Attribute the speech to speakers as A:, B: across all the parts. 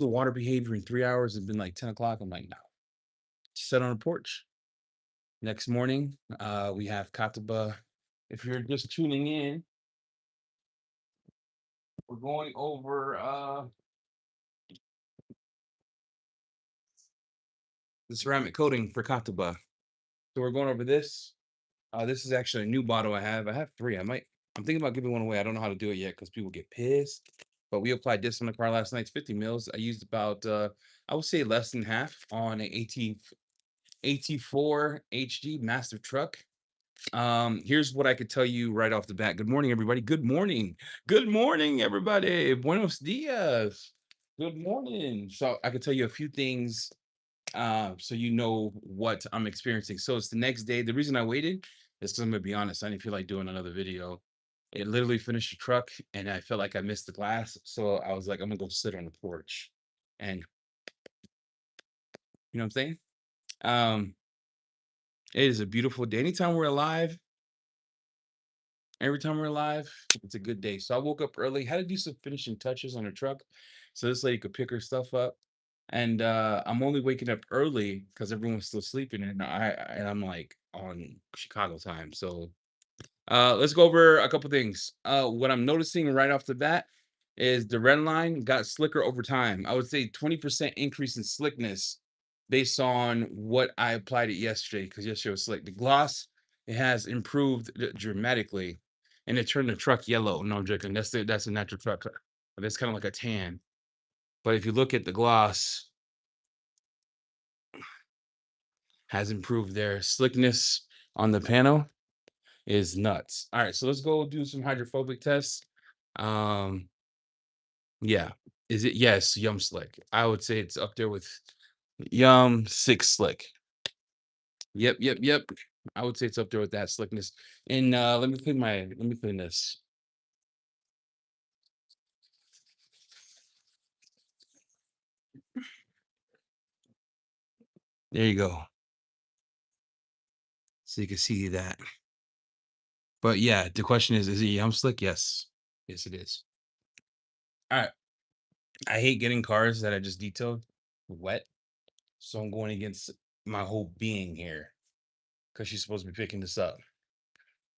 A: the water behavior in 3 hours. It's been like 10 o'clock. I'm like, no. Sit on a porch. Next morning, we have Katiba. If you're just tuning in, we're going over the ceramic coating for Katiba. So we're going over this. This is actually a new bottle I have. I have three. I'm thinking about giving one away. I don't know how to do it yet because people get pissed. But we applied this on the car last night. It's 50 mils. I used about I would say less than half on a AT4 HD massive truck. Here's what I could tell you right off the bat. Good morning, everybody. Good morning. Good morning, everybody. Buenos dias. Good morning. So I could tell you a few things so you know what I'm experiencing. So it's the next day. The reason I waited is because I'm gonna be honest, I didn't feel like doing another video. It literally finished the truck and I felt like I missed the glass. So I was like, I'm gonna go sit on the porch. And you know what I'm saying? Um, it is a beautiful day. Anytime we're alive, every time we're alive, it's a good day. So I woke up early, had to do some finishing touches on the truck so this lady could pick her stuff up. And I'm only waking up early because everyone's still sleeping, and I'm like on Chicago time. So let's go over a couple things. What I'm noticing right off the bat is the red line got slicker over time. I would say 20% increase in slickness based on what I applied it yesterday, because yesterday was slick. The gloss, it has improved dramatically, and it turned the truck yellow. No, I'm joking. That's a natural truck. But it's kind of like a tan. But if you look at the gloss, has improved their slickness on the panel is nuts. All right, so let's go do some hydrophobic tests. Um, yeah. Is it yes, Yum Slick. I would say it's up there with Yum Six Slick. Yep, yep, yep. I would say it's up there with that slickness. And let me clean this. There you go. So you can see that. But yeah, the question is it Yum Slick? Yes. Yes, it is. All right. I hate getting cars that I just detailed wet. So I'm going against my whole being here because she's supposed to be picking this up.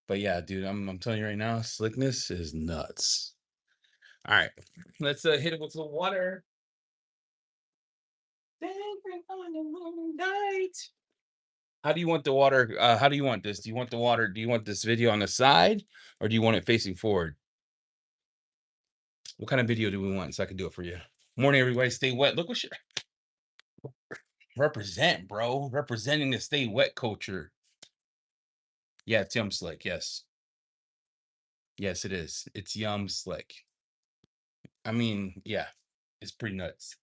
A: But yeah, dude, I'm telling you right now, slickness is nuts. All right, let's hit it with the water. How do you want the water? How do you want this? Do you want the water? Do you want this video on the side or do you want it facing forward? What kind of video do we want so I can do it for you? Morning, everybody. Stay wet. Look what you represent, bro. Representing the stay wet culture. Yeah, it's Yum Slick. Yes. Yes, it is. It's Yum Slick. I mean, yeah, it's pretty nuts.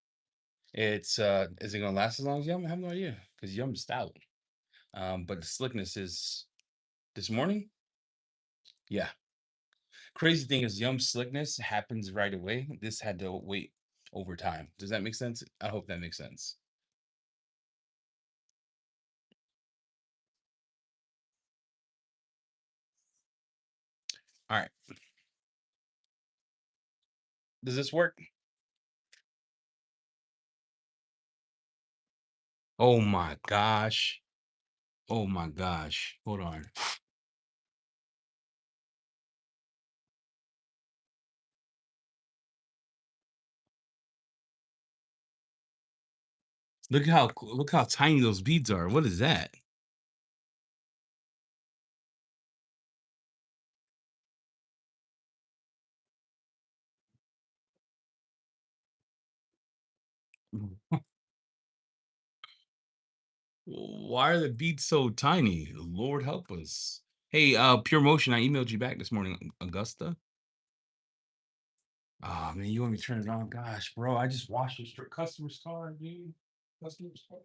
A: It's is it gonna last as long as Yum? I have no idea because Yum's stout. But the slickness is this morning. Yeah. Crazy thing is Yum slickness happens right away. This had to wait over time. Does that make sense? I hope that makes sense. All right. Does this work? Oh my gosh. Oh my gosh. Hold on. Look how tiny those beads are. What is that? Why are the beats so tiny? Lord help us. Hey, Pure Motion, I emailed you back this morning, Augusta. Oh man, you want me to turn it on? Gosh, bro, I just washed this customer's car, dude. Customer's car.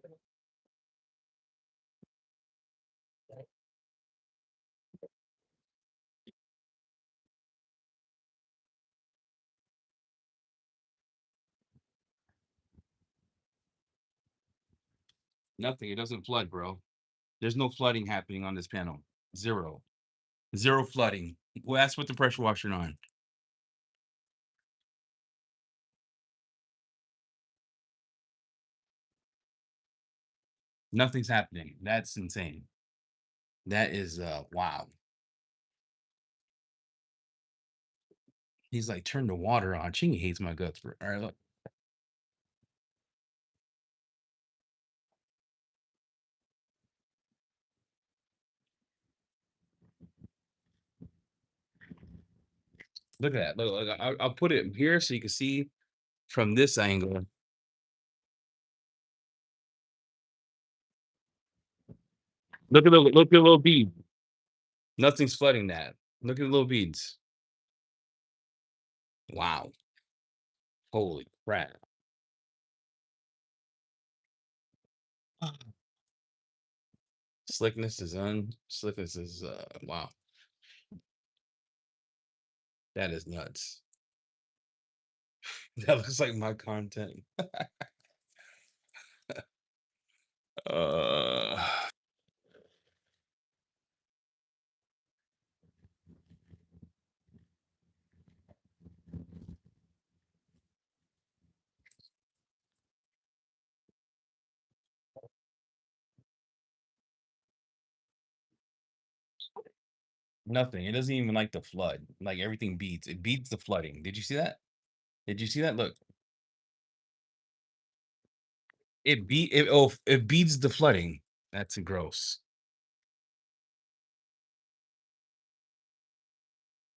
A: Nothing. It doesn't flood, bro. There's no flooding happening on this panel. Zero. Zero flooding. Well, that's with the pressure washer on. Nothing's happening. That's insane. That is wow. He's like, turn the water on. Chingy hates my guts. All right, look. Look at that. Look, I'll put it here so you can see from this angle. Look at the little bead. Nothing's flooding that. Look at the little beads. Wow. Holy crap. Slickness is wow. That is nuts. That looks like my content. Uh Nothing. It doesn't even like the flood. Like everything beats. It beats the flooding. Did you see that? Did you see that? Look. It beats the flooding. That's gross.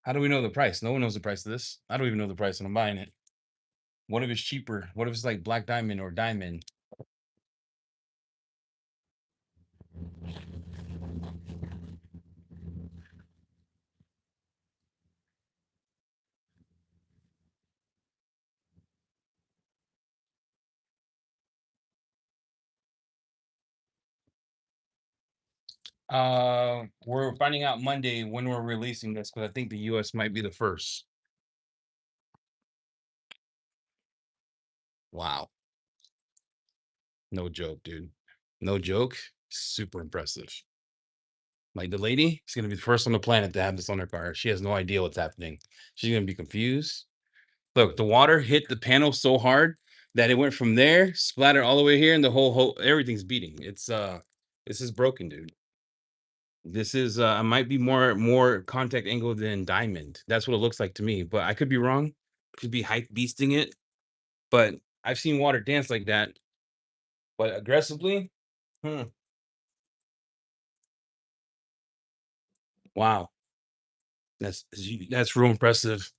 A: How do we know the price? No one knows the price of this. I don't even know the price and I'm buying it. What if it's cheaper? What if it's like black diamond or diamond? We're finding out Monday when we're releasing this because I think the US might be the first. Wow. No joke, dude. No joke. Super impressive. Like the lady is gonna be the first on the planet to have this on her car. She has no idea what's happening. She's gonna be confused. Look, the water hit the panel so hard that it went from there, splattered all the way here, and the whole everything's beating. This is broken, dude. This is I might be more contact angle than diamond. That's what it looks like to me, but I could be wrong. Could be hype beasting it, but I've seen water dance like that, but aggressively, hmm, wow, that's real impressive.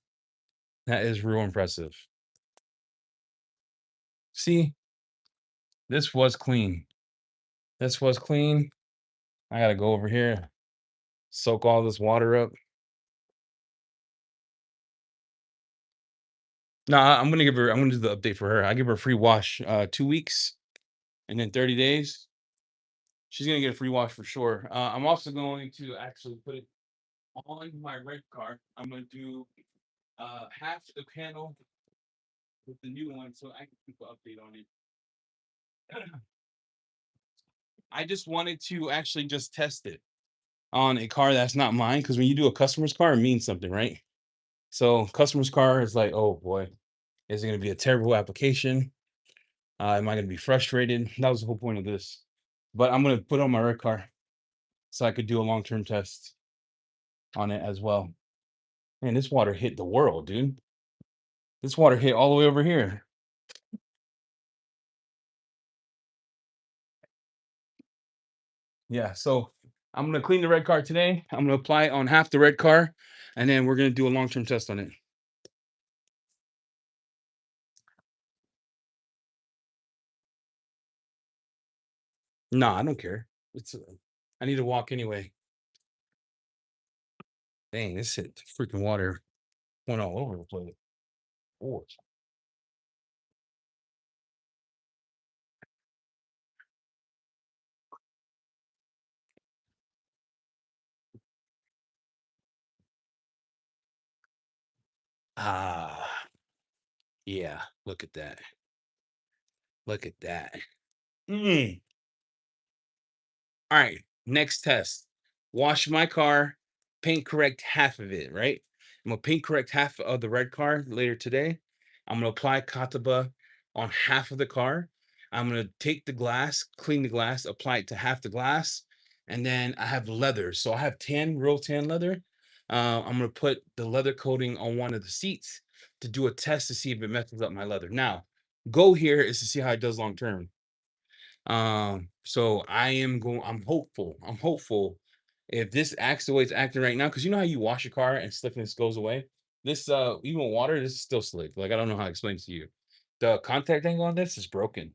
A: That is real impressive. See, this was clean. This was clean. I gotta go over here, soak all this water up. No, I'm gonna give her. I'm gonna do the update for her. I give her a free wash, 2 weeks, and then 30 days. She's gonna get a free wash for sure. I'm also going to actually put it on my red car. I'm gonna do half the panel with the new one, so I can keep an update on it. I just wanted to actually just test it on a car that's not mine, because when you do a customer's car, it means something, right? So customer's car is like, oh boy, is it gonna be a terrible application? Am I gonna be frustrated? That was the whole point of this. But I'm gonna put on my red car so I could do a long-term test on it as well. Man, this water hit the world, dude. This water hit all the way over here. Yeah, so I'm gonna clean the red car today. I'm gonna apply it on half the red car, and then we're gonna do a long-term test on it. No, I don't care. It's I need to walk anyway. Dang, this hit freaking water went all over the place. Oh, ah, yeah. Look at that. Look at that. Mm. All right, next test. Wash my car, paint correct half of it, right? I'm gonna paint correct half of the red car later today. I'm gonna apply Katiba on half of the car. I'm gonna take the glass, clean the glass, apply it to half the glass, and then I have leather. So I have tan, real tan leather. I'm gonna put the leather coating on one of the seats to do a test to see if it messes up my leather. Now, go here is to see how it does long term. So I'm hopeful. I'm hopeful if this acts the way it's acting right now, because you know how you wash your car and slickness goes away. This even water, this is still slick. Like I don't know how to explain it to you. The contact angle on this is broken.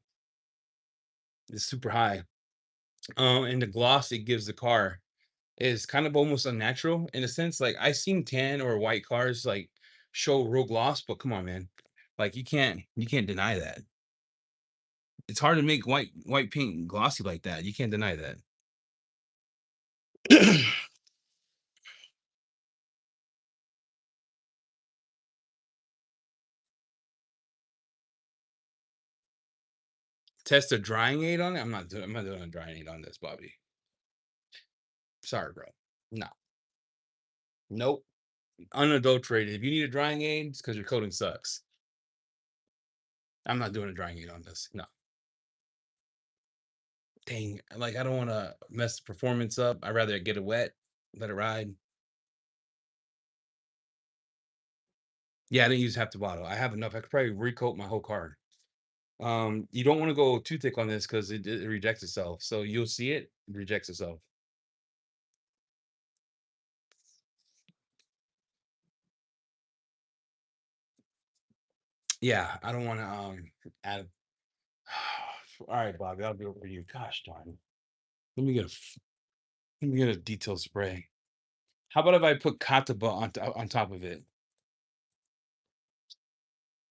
A: It's super high. And the gloss it gives the car is kind of almost unnatural in a sense. Like I seen tan or white cars like show real gloss, but come on, man. Like you can't deny that. It's hard to make white paint glossy like that. You can't deny that. Test a drying aid on it. I'm not doing a drying aid on this, Bobby. Sorry, bro. No. Nope. Unadulterated. If you need a drying aid, it's because your coating sucks. I'm not doing a drying aid on this. No. Dang. Like I don't want to mess the performance up. I'd rather get it wet, let it ride. Yeah, I didn't use half the bottle. I have enough. I could probably recoat my whole car. You don't want to go too thick on this because it rejects itself. So you'll see it rejects itself. Yeah, I don't want to add. All right, Bobby, I'll do it for you. Gosh darn. Let me get a let me get a detail spray. How about if I put Katiba on top of it?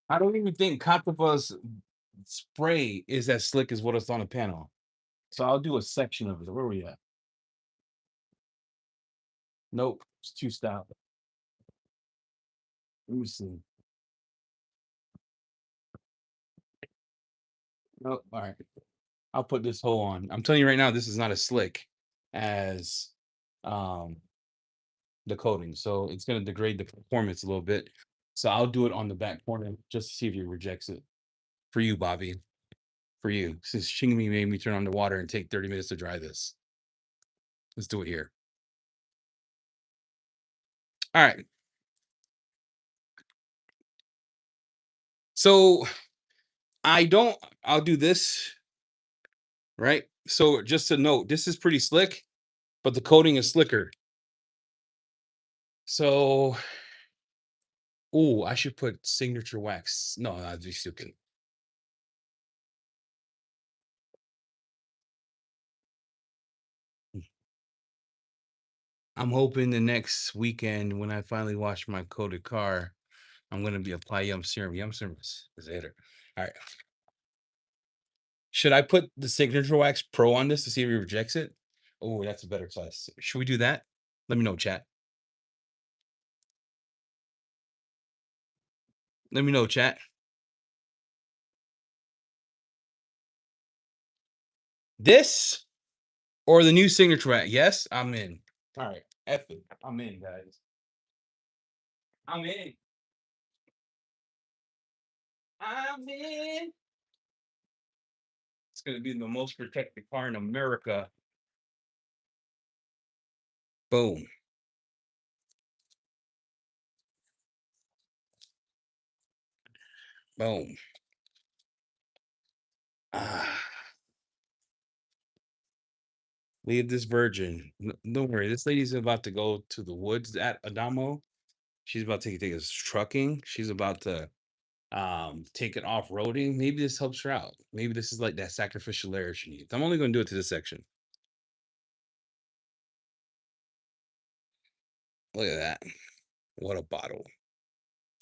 A: I don't even think Katiba's spray is as slick as what it's on the panel. So I'll do a section of it. Where are we at? Nope, it's too stout. Let me see. Nope. All right. I'll put this whole on. I'm telling you right now, this is not as slick as um the coating. So it's gonna degrade the performance a little bit. So I'll do it on the back corner just to see if he rejects it. For you, Bobby. For you. Since Shingmi made me turn on the water and take 30 minutes to dry this. Let's do it here. All right. So I'll do this, right? So just to note, this is pretty slick, but the coating is slicker. So, oh, I should put signature wax. No, that'd be stupid. I'm hoping the next weekend when I finally wash my coated car, I'm gonna be apply Yum Serum. Yum Serum is a hitter. All right. Should I put the signature wax pro on this to see if he rejects it? Oh, that's a better size. Should we do that? Let me know, chat. Let me know, chat. This or the new signature wax? Yes, I'm in. All right, F it. I'm in, guys. I'm in. I'm in. It's gonna be the most protected car in America. Boom. Boom. Ah, leave this virgin. Don't worry. This lady's about to go to the woods at Adamo. She's about to take us trucking. She's about to take it off-roading. Maybe this helps her out. Maybe this is like that sacrificial layer she needs. I'm only gonna do it to this section. Look at that. What a bottle.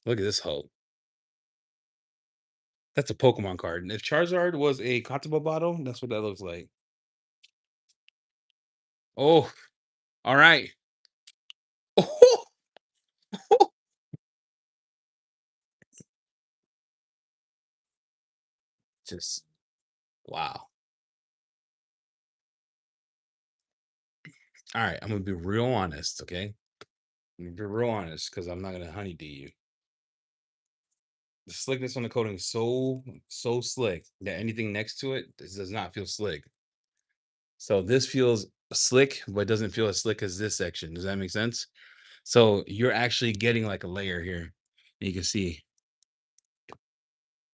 A: Look at this hoe. That's a Pokemon card. And if Charizard was a Katiba bottle, that's what that looks like. Oh, all right. Just wow. All right, I'm gonna be real honest, okay? I'm gonna be real honest because I'm not gonna honeybee you. The slickness on the coating is so slick that anything next to it does not feel slick. So this feels slick, but doesn't feel as slick as this section. Does that make sense? So you're actually getting like a layer here. You can see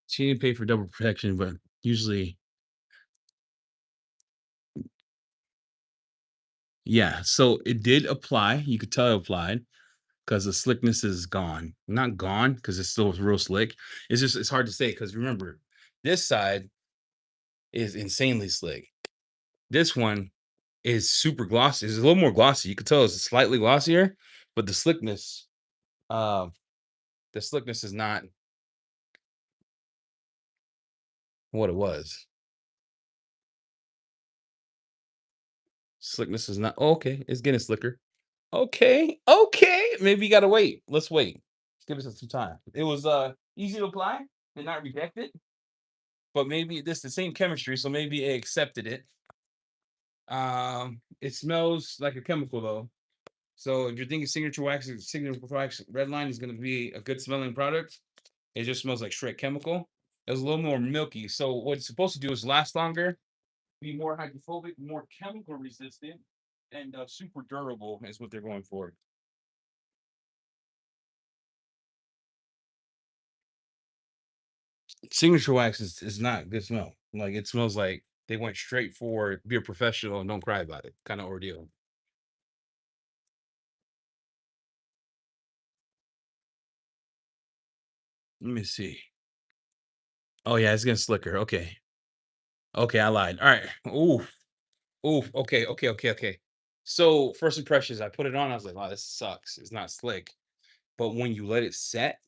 A: she didn't pay for double protection, but usually, yeah. So it did apply. You could tell it applied because the slickness is gone. Not gone because it's still real slick. It's just it's hard to say because remember, this side is insanely slick. This one is super glossy. It's a little more glossy. You could tell it's slightly glossier, but uh, the slickness is not what it was. Slickness is not oh, okay. It's getting slicker. Okay, okay. Maybe you gotta wait. Let's wait. Give us some time. It was easy to apply, did not reject it, but maybe this the same chemistry, so maybe it accepted it. It smells like a chemical though. So if you're thinking signature wax redline is gonna be a good smelling product, it just smells like straight chemical. It's a little more milky. So what it's supposed to do is last longer, be more hydrophobic, more chemical resistant, and super durable is what they're going for. Signature wax is not good smell. Like it smells like they went straight for be a professional and don't cry about it kind of ordeal. Let me see. Oh yeah, it's getting slicker. Okay. Okay, I lied. All right. Oof. Oof. Okay. Okay. Okay. Okay. So first impressions, I put it on. I was like, "Wow, this sucks. It's not slick." But when you let it set,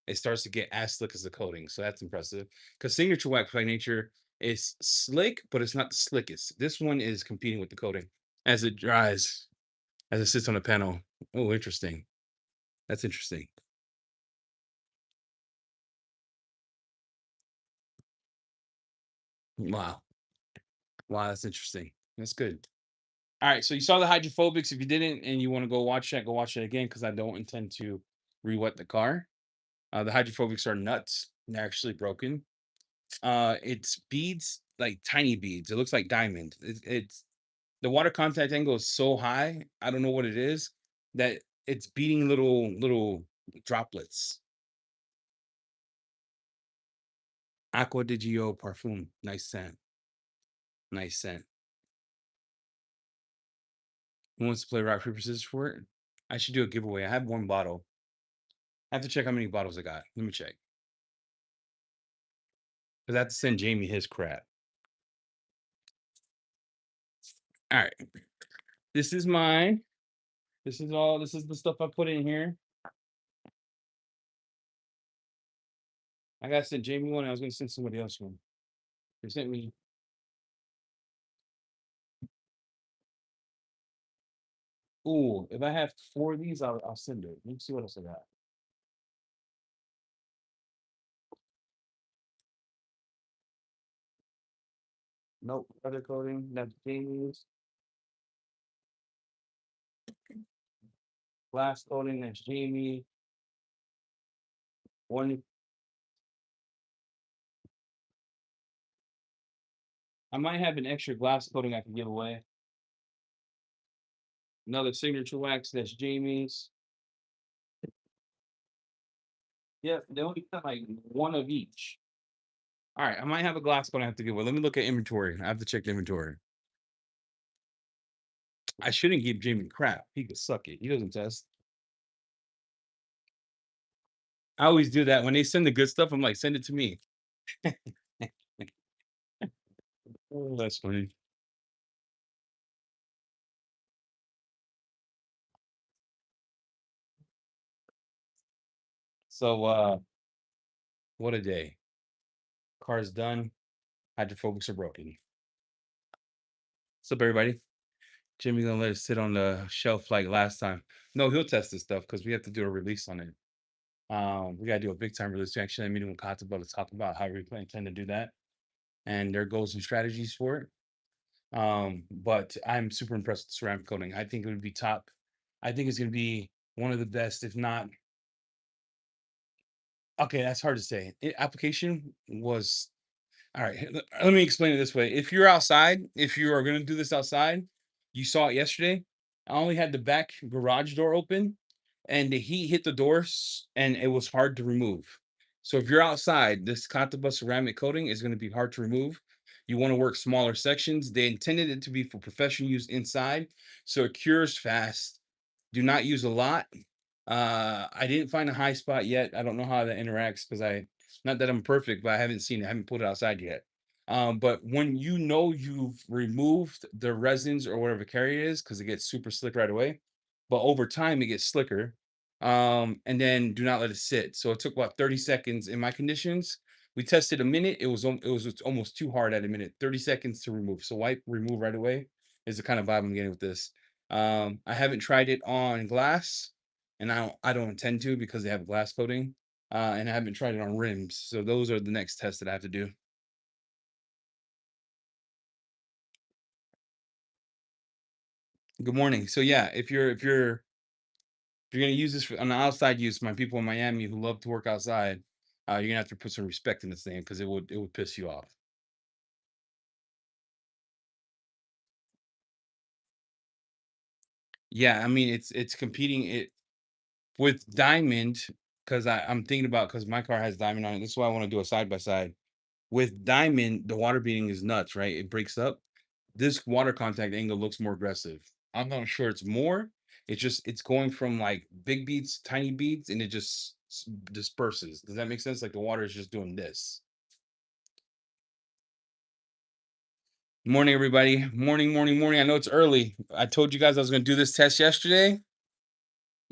A: it starts to get as slick as the coating. So that's impressive. Because signature wax by nature is slick, but it's not the slickest. This one is competing with the coating as it dries, as it sits on the panel. Oh, interesting. That's interesting. Wow. Wow, that's interesting. That's good. All right. So you saw the hydrophobics. If you didn't and you want to go watch that, go watch it again because I don't intend to re-wet the car. The hydrophobics are nuts. They're actually broken. It's beads, like tiny beads. It looks like diamond. It's the water contact angle is so high. I don't know what it is that it's beating little droplets. Aqua di Gio parfum. Nice scent. Nice scent. Who wants to play rock paper scissors for it? I should do a giveaway. I have one bottle. I have to check how many bottles I got. Let me check. Because I have to send Jamie his crap. All right. This is mine. This is the stuff I put in here. I gotta send Jamie one. I was gonna send somebody else one. They sent me. Ooh, if I have four of these, I'll send it. Let me see what else I got. Nope, other coating. That's Jamie's. Glass coating. That's Jamie. One. I might have an extra glass coating I can give away. Another signature wax. That's Jamie's. Yeah, they only got like one of each. All right, I might have a glass coating I have to give away. Let me look at inventory. I have to check the inventory. I shouldn't give Jamie crap. He could suck it. He doesn't test. I always do that when they send the good stuff. I'm like, send it to me. Oh, that's funny. So, what a day. Car's done. Hydrophobics are broken. What's up, everybody? Jimmy gonna let it sit on the shelf like last time. No, he'll test this stuff because we have to do a release on it. We gotta do a big time release. We actually had a meeting with Katiba to talk about how we intend to do that and their goals and strategies for it. But I'm super impressed with ceramic coating. I think it would be top. I think it's gonna be one of the best, if not Okay, that's hard to say. Application was all right. Let me explain it this way. If you're outside, if you are going to do this outside, you saw it yesterday. I only had the back garage door open and the heat hit the doors and it was hard to remove. So if you're outside, this Katiba ceramic coating is going to be hard to remove. You want to work smaller sections. They intended it to be for professional use inside, so it cures fast. Do not use a lot. I didn't find a high spot yet. I don't know how that interacts because I not that I'm perfect, but I haven't seen it. I haven't put it outside yet. But when you know you've removed the resins or whatever carrier is, because it gets super slick right away, but over time it gets slicker. And then do not let it sit. So it took about 30 seconds in my conditions. We tested a minute. It was almost too hard at a minute. 30 seconds to remove. So wipe, remove right away is the kind of vibe I'm getting with this. I haven't tried it on glass, and I don't intend to because they have glass coating. And I haven't tried it on rims. So those are the next tests that I have to do. Good morning. So yeah, if you're gonna use this on the outside use, my people in Miami who love to work outside, you're gonna have to put some respect in this thing because it would piss you off. Yeah, I mean it's competing it with diamond because I'm thinking about because my car has diamond on it. This is why I want to do a side by side. With diamond, the water beating is nuts, right? It breaks up. This water contact angle looks more aggressive. I'm not sure it's more. It's going from like big beats, tiny beats, and it just disperses. Does that make sense? Like the water is just doing this. Morning, everybody. Morning, morning, morning. I know it's early. I told you guys I was going to do this test yesterday.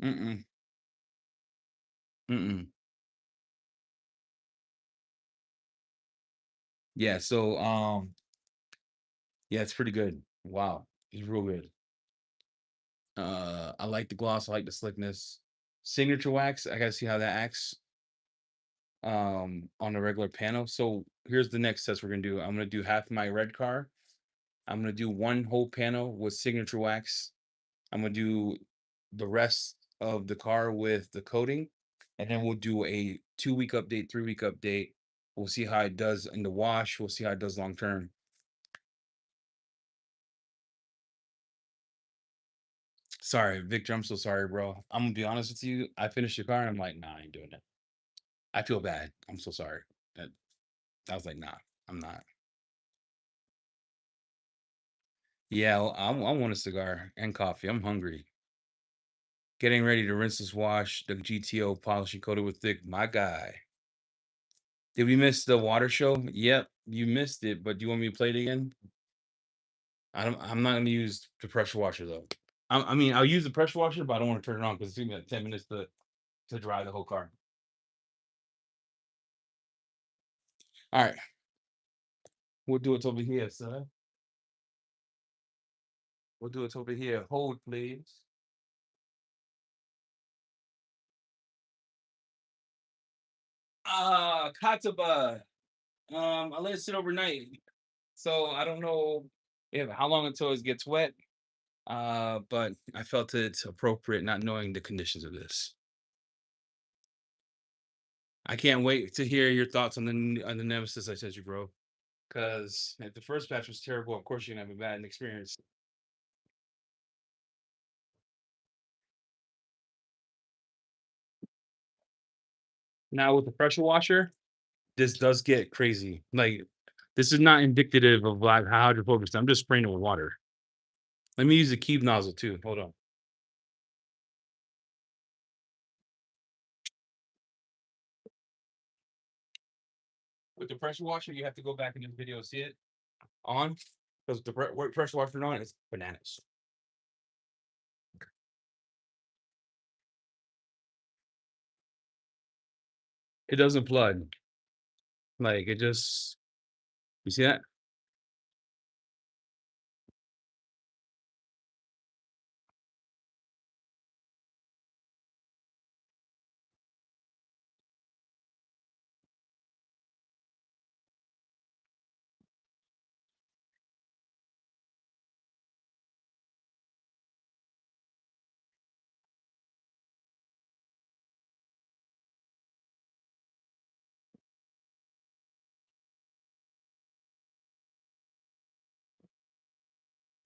A: Mm-mm. Mm-mm. Yeah. So, yeah, it's pretty good. Wow, it's real good. I like the gloss. I like the slickness. Signature wax. I gotta see how that acts on a regular panel. So here's the next test we're gonna do. I'm gonna do half my red car. I'm gonna do one whole panel with signature wax. I'm gonna do the rest of the car with the coating, and then we'll do a 2 week update, 3 week update. We'll see how it does in the wash. We'll see how it does long term. Sorry, Victor. I'm so sorry, bro. I'm gonna be honest with you. I finished the car and I'm like, nah, I ain't doing it. I feel bad. I'm so sorry. That I was like, nah, I'm not. Yeah, well, I want a cigar and coffee. I'm hungry. Getting ready to rinse this wash, the GTO polishing coated with thick. My guy. Did we miss the water show? Yep, you missed it, but do you want me to play it again? I'm not gonna use the pressure washer though. I mean, I'll use the pressure washer, but I don't want to turn it on because it's gonna be like 10 minutes to dry the whole car. All right, we'll do it over here, sir. We'll do it over here. Hold, please. Katiba. I let it sit overnight. So I don't know if how long until it gets wet. But I felt it's appropriate not knowing the conditions of this. I can't wait to hear your thoughts on the nemesis I sent you, bro. Because if the first batch was terrible, of course you're gonna have a bad experience. Now with the pressure washer, this does get crazy. Like this is not indicative of like how hydrophobic. I'm just spraying it with water. Let me use the Keeb nozzle too. Hold on. With the pressure washer, you have to go back in the video, see it on because the pressure washer on is bananas. It doesn't flood. Like it just you see that?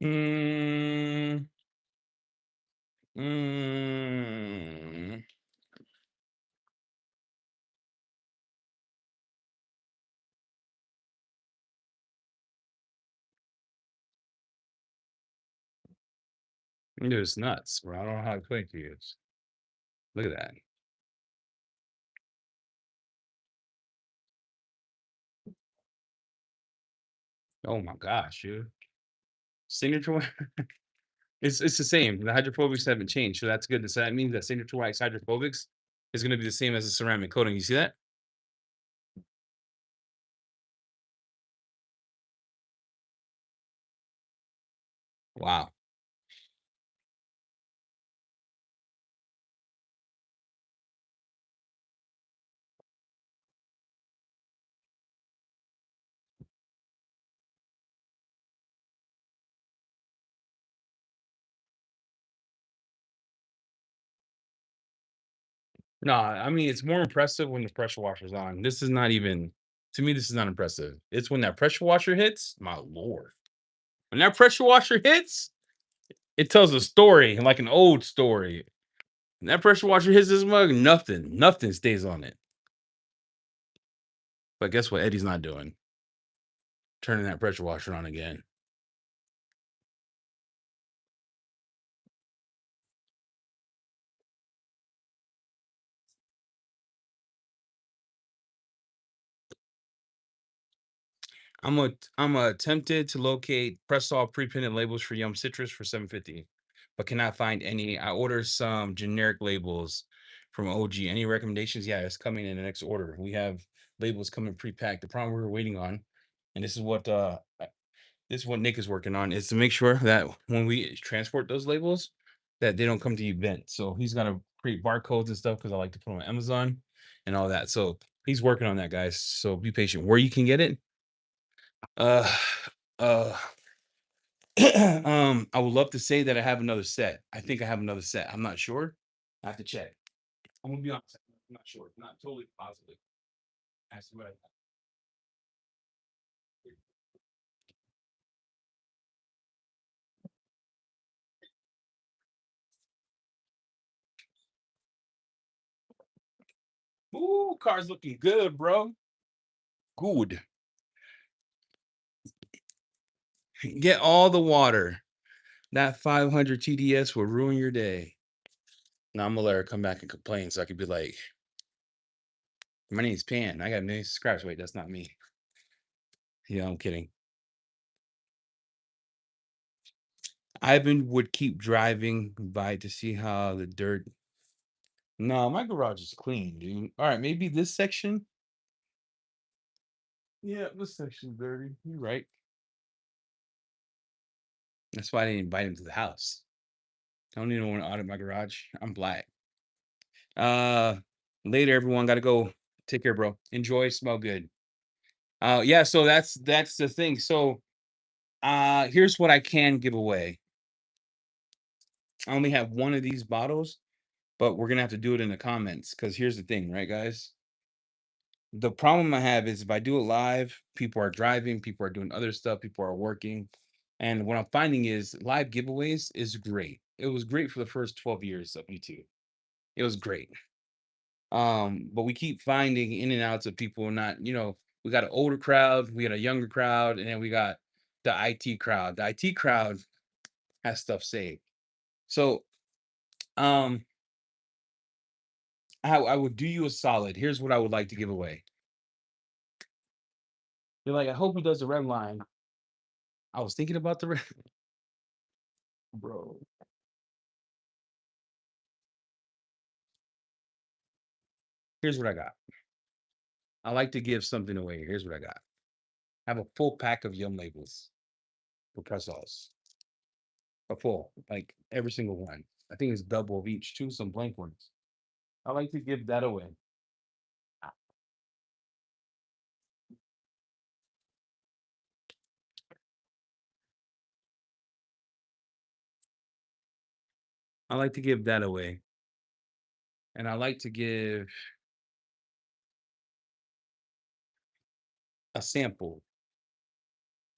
A: Mm, mm. It was nuts, bro. I don't know how to explain it to you. Look at that. Oh my gosh, dude. Signature wax. It's the same. The hydrophobics haven't changed, so that's good. So that means that signature wax hydrophobics is going to be the same as the ceramic coating. You see that? Wow. No, I mean it's more impressive when the pressure washer's on. This is not even to me. This is not impressive. It's when that pressure washer hits. My lord, when that pressure washer hits, it tells a story like an old story. When that pressure washer hits this mug, nothing stays on it. But guess what? Eddie's not doing turning that pressure washer on again. I'm tempted to locate press off pre-printed labels for Yum Citrus for 750, but cannot find any. I ordered some generic labels from OG. Any recommendations? Yeah, it's coming in the next order. We have labels coming pre-packed. The problem we were waiting on, and this is what Nick is working on, is to make sure that when we transport those labels, that they don't come to you bent. So he's gonna create barcodes and stuff because I like to put them on Amazon and all that. So he's working on that, guys. So be patient. Where you can get it, uh, uh, I would love to say that I have another set. I think I have another set. I'm not sure. I have to check. I'm gonna be honest. I'm not sure. I'm not totally positive as to what I have. Ooh, car's looking good, bro. Good. Get all the water. That 500 TDS will ruin your day. Now I'm gonna let her come back and complain so I could be like, my name's Pan. I got a million subscribers. Wait, that's not me. Yeah, I'm kidding. Ivan would keep driving by to see how the dirt. No, my garage is clean, dude. All right, maybe this section. Yeah, this section's dirty. You're right. That's why I didn't invite him to the house. I don't even want to audit my garage. I'm black. Uh Later, everyone. Gotta go. Take care, bro. Enjoy, smell good. Yeah, so that's the thing. So here's what I can give away. I only have one of these bottles, but we're gonna have to do it in the comments because here's the thing, right, guys? The problem I have is if I do it live, people are driving, people are doing other stuff, people are working. And what I'm finding is live giveaways is great. It was great for the first 12 years of YouTube. It was great. But we keep finding in and outs of people not, we got an older crowd, we got a younger crowd, and then we got the IT crowd. The IT crowd has stuff saved. So um I would do you a solid. Here's what I would like to give away. You're like, I hope he does the red line. I was thinking about the red, bro. Here's what I got. I like to give something away. Here's what I got. I have a full pack of Yum labels for press sauce. A full, like every single one. I think it's double of each, too, some blank ones. I like to give that away. I like to give that away. And I like to give a sample.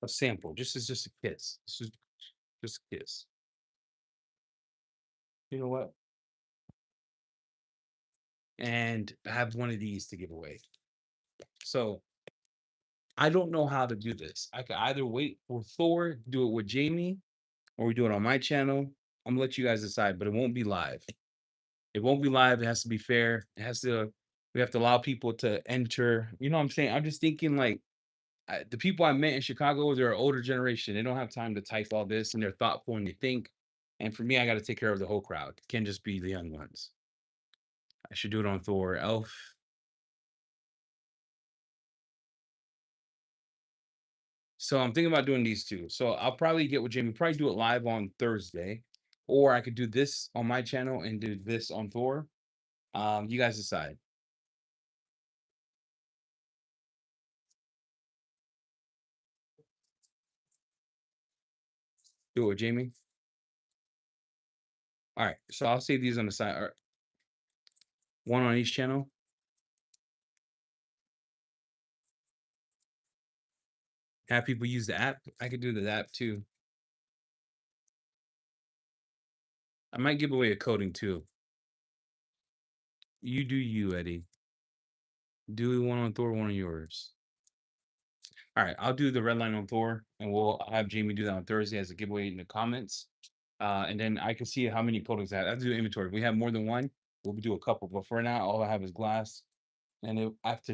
A: A sample. Just as just a kiss. Just a kiss. You know what? And I have one of these to give away. So I don't know how to do this. I could either wait for Thor, do it with Jamie, or we do it on my channel. I'm gonna let you guys decide, but it won't be live. It won't be live. It has to be fair. It has to. We have to allow people to enter. You know what I'm saying? I'm just thinking like the people I met in Chicago. They're an older generation. They don't have time to type all this, and they're thoughtful and they think. And for me, I got to take care of the whole crowd. It can't just be the young ones. I should do it on Thor, Elf. So I'm thinking about doing these two. So I'll probably get with Jamie, probably do it live on Thursday, or I could do this on my channel and do this on Thor. You guys decide. Do it with Jamie. All right. So I'll save these on the side. All right. One on each channel. Have people use the app. I could do the app too. I might give away a coding too. You do you, Eddie. Do one on Thor, one on yours. All right, I'll do the red line on Thor, and we'll have Jamie do that on Thursday as a giveaway in the comments. And then I can see how many coatings I have to do inventory. If we have more than one, we'll do a couple. But for now, all I have is glass. And after,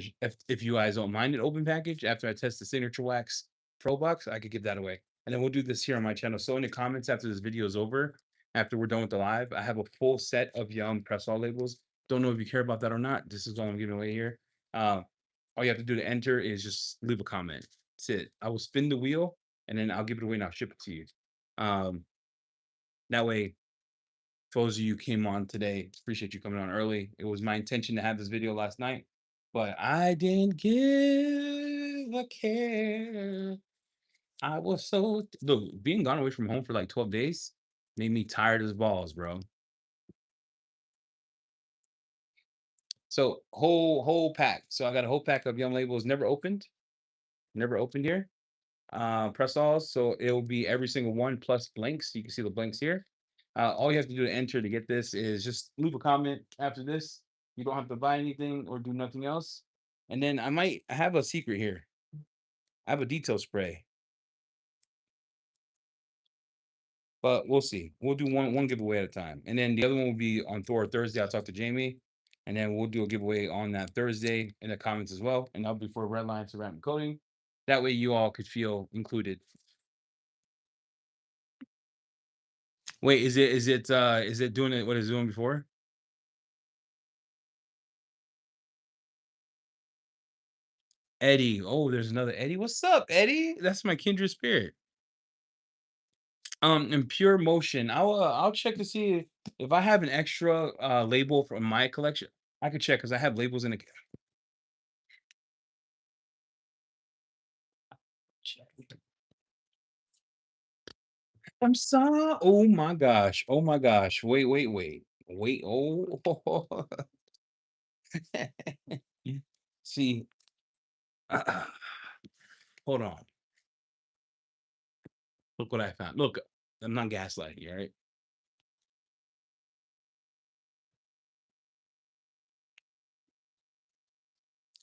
A: if you guys don't mind an open package, after I test the Signature Wax Pro Box, I could give that away. And then we'll do this here on my channel. So in the comments after this video is over, after we're done with the live, I have a full set of Yum press-all labels. Don't know if you care about that or not. This is all I'm giving away here. All you have to do to enter is just leave a comment. That's it. I will spin the wheel and then I'll give it away and I'll ship it to you. That way, for those of you who came on today, appreciate you coming on early. It was my intention to have this video last night, but I didn't give a care. I was so look, being gone away from home for like 12 days made me tired as balls, bro. So whole pack. So I got a whole pack of Yum labels, never opened here. Press alls. So it'll be every single one plus blanks. You can see the blanks here. All you have to do to enter to get this is just leave a comment after this. You don't have to buy anything or do nothing else. And then I have a secret here. I have a detail spray, but we'll see. We'll do one giveaway at a time. And then the other one will be on Thor Thursday. I'll talk to Jamie. And then we'll do a giveaway on that Thursday in the comments as well. And that'll be for Redline Ceramic Coating. That way you all could feel included. Wait, is it doing it what it's doing before? Eddie. Oh, there's another Eddie. What's up, Eddie? That's my kindred spirit. In pure motion, I'll check to see if I have an extra label from my collection. I could check because I have labels in the I'm sorry. Oh my gosh. Oh my gosh. Wait. Wait. Oh. See, hold on. Look what I found. Look, I'm not gaslighting you, right?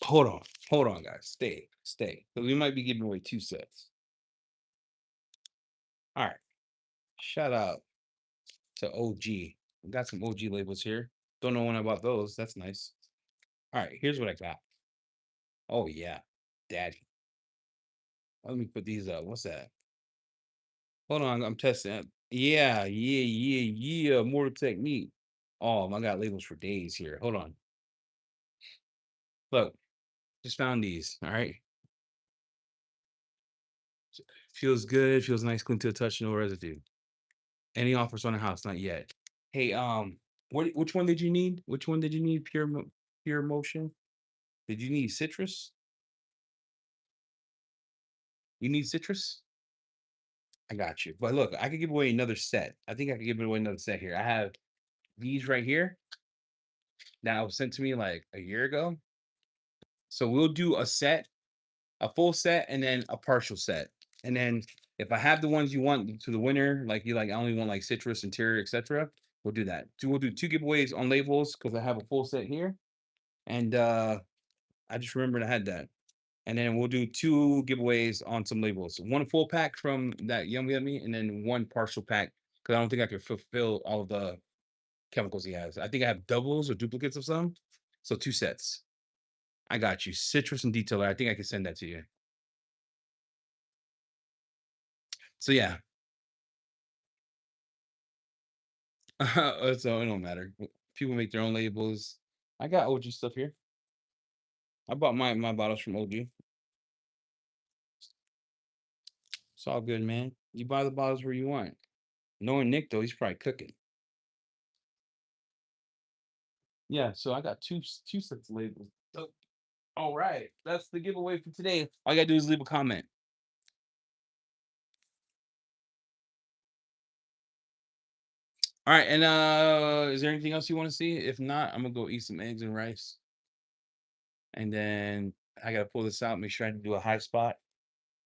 A: Hold on, guys. Stay. So we might be giving away two sets. All right. Shout out to OG. We got some OG labels here. Don't know when I bought those. That's nice. All right, here's what I got. Oh yeah, daddy. Let me put these up. What's that? Hold on, I'm testing it. Yeah. Mortal Technique. Oh, I got labels for days here. Hold on. Look, just found these. All right. Feels good. Feels nice, clean to the touch, no residue. Any offers on the house? Not yet. Hey, which one did you need? Which one did you need? Pure motion. Did you need citrus? You need citrus? I got you. But look, I could give away another set. I think I could give away another set here. I have these right here. That was sent to me like a year ago. So we'll do a set, a full set, and then a partial set. And then If I have the ones you want to the winner, like you like, I only want like citrus, interior, etc. We'll do that. We'll do 2 giveaways on labels because I have a full set here, and I just remembered I had that. And then we'll do 2 giveaways on some labels. One full pack from that Yum Yummy, and then one partial pack because I don't think I could fulfill all of the chemicals he has. I think I have doubles or duplicates of some, so 2 sets. I got you. Citrus and detailer. I think I can send that to you. So yeah. So it don't matter. People make their own labels. I got OG stuff here. I bought my bottles from OG. It's all good, man. You buy the bottles where you want. Knowing Nick though, he's probably cooking. Yeah, so I got two sets of labels. So, all right, that's the giveaway for today. All you gotta do is leave a comment. All right, and is there anything else you want to see? If not, I'm gonna go eat some eggs and rice, and then I gotta pull this out. Make sure I do a high spot.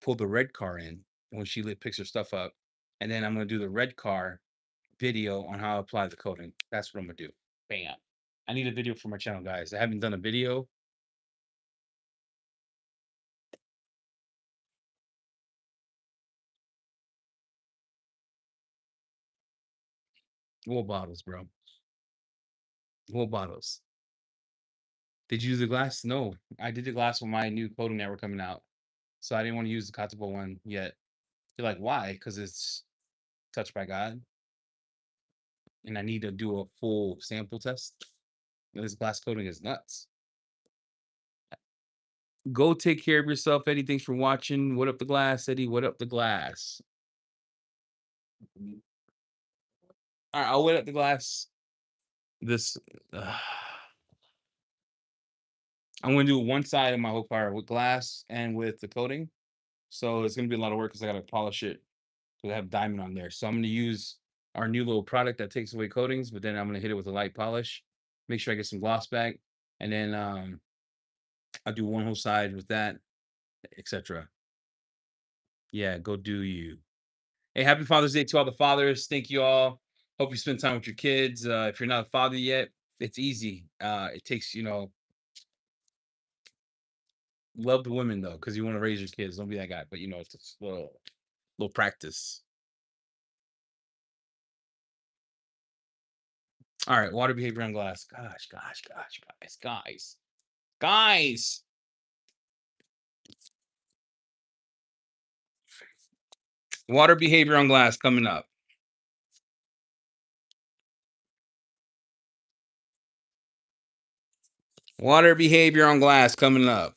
A: Pull the red car in when she picks her stuff up, and then I'm gonna do the red car video on how to apply the coating. That's what I'm gonna do. Bam. I need a video for my channel, guys. I haven't done a video. What bottles, bro? What bottles? Did you use the glass? No, I did the glass with my new coating that were coming out. So I didn't want to use the Katiba one yet. You're like, why? Because it's touched by God. And I need to do a full sample test. And this glass coating is nuts. Go take care of yourself, Eddie. Thanks for watching. What up the glass, Eddie? What up the glass? All right, I'll wet up the glass. This I'm gonna do one side of my whole car with glass and with the coating. So it's gonna be a lot of work because I gotta polish it because I have diamond on there. So I'm gonna use our new little product that takes away coatings, but then I'm gonna hit it with a light polish. Make sure I get some gloss back, and then I'll do one whole side with that, etc. Yeah, go do you. Hey, happy Father's Day to all the fathers. Thank you all. Hope you spend time with your kids. If you're not a father yet, it's easy. It takes, love the women though, because you want to raise your kids. Don't be that guy, but it's a little practice. All right, water behavior on glass. Gosh, guys. Water behavior on glass coming up. Water behavior on glass coming up.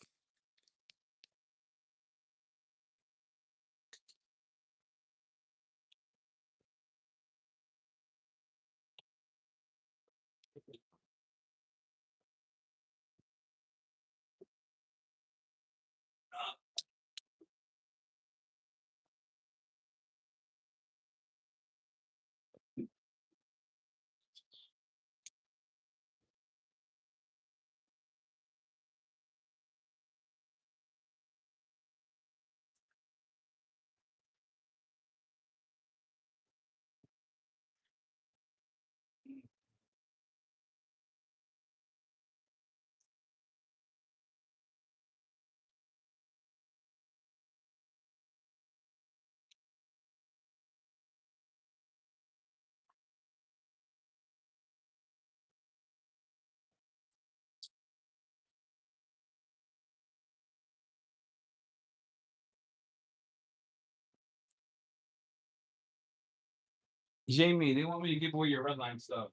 A: Jamie, they want me to give away your redline stuff.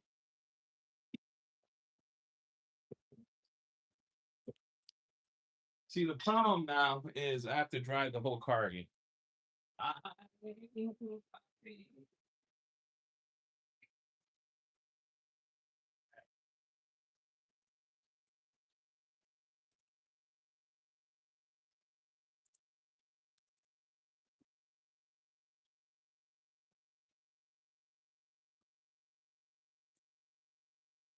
A: See, the problem now is I have to drive the whole car again.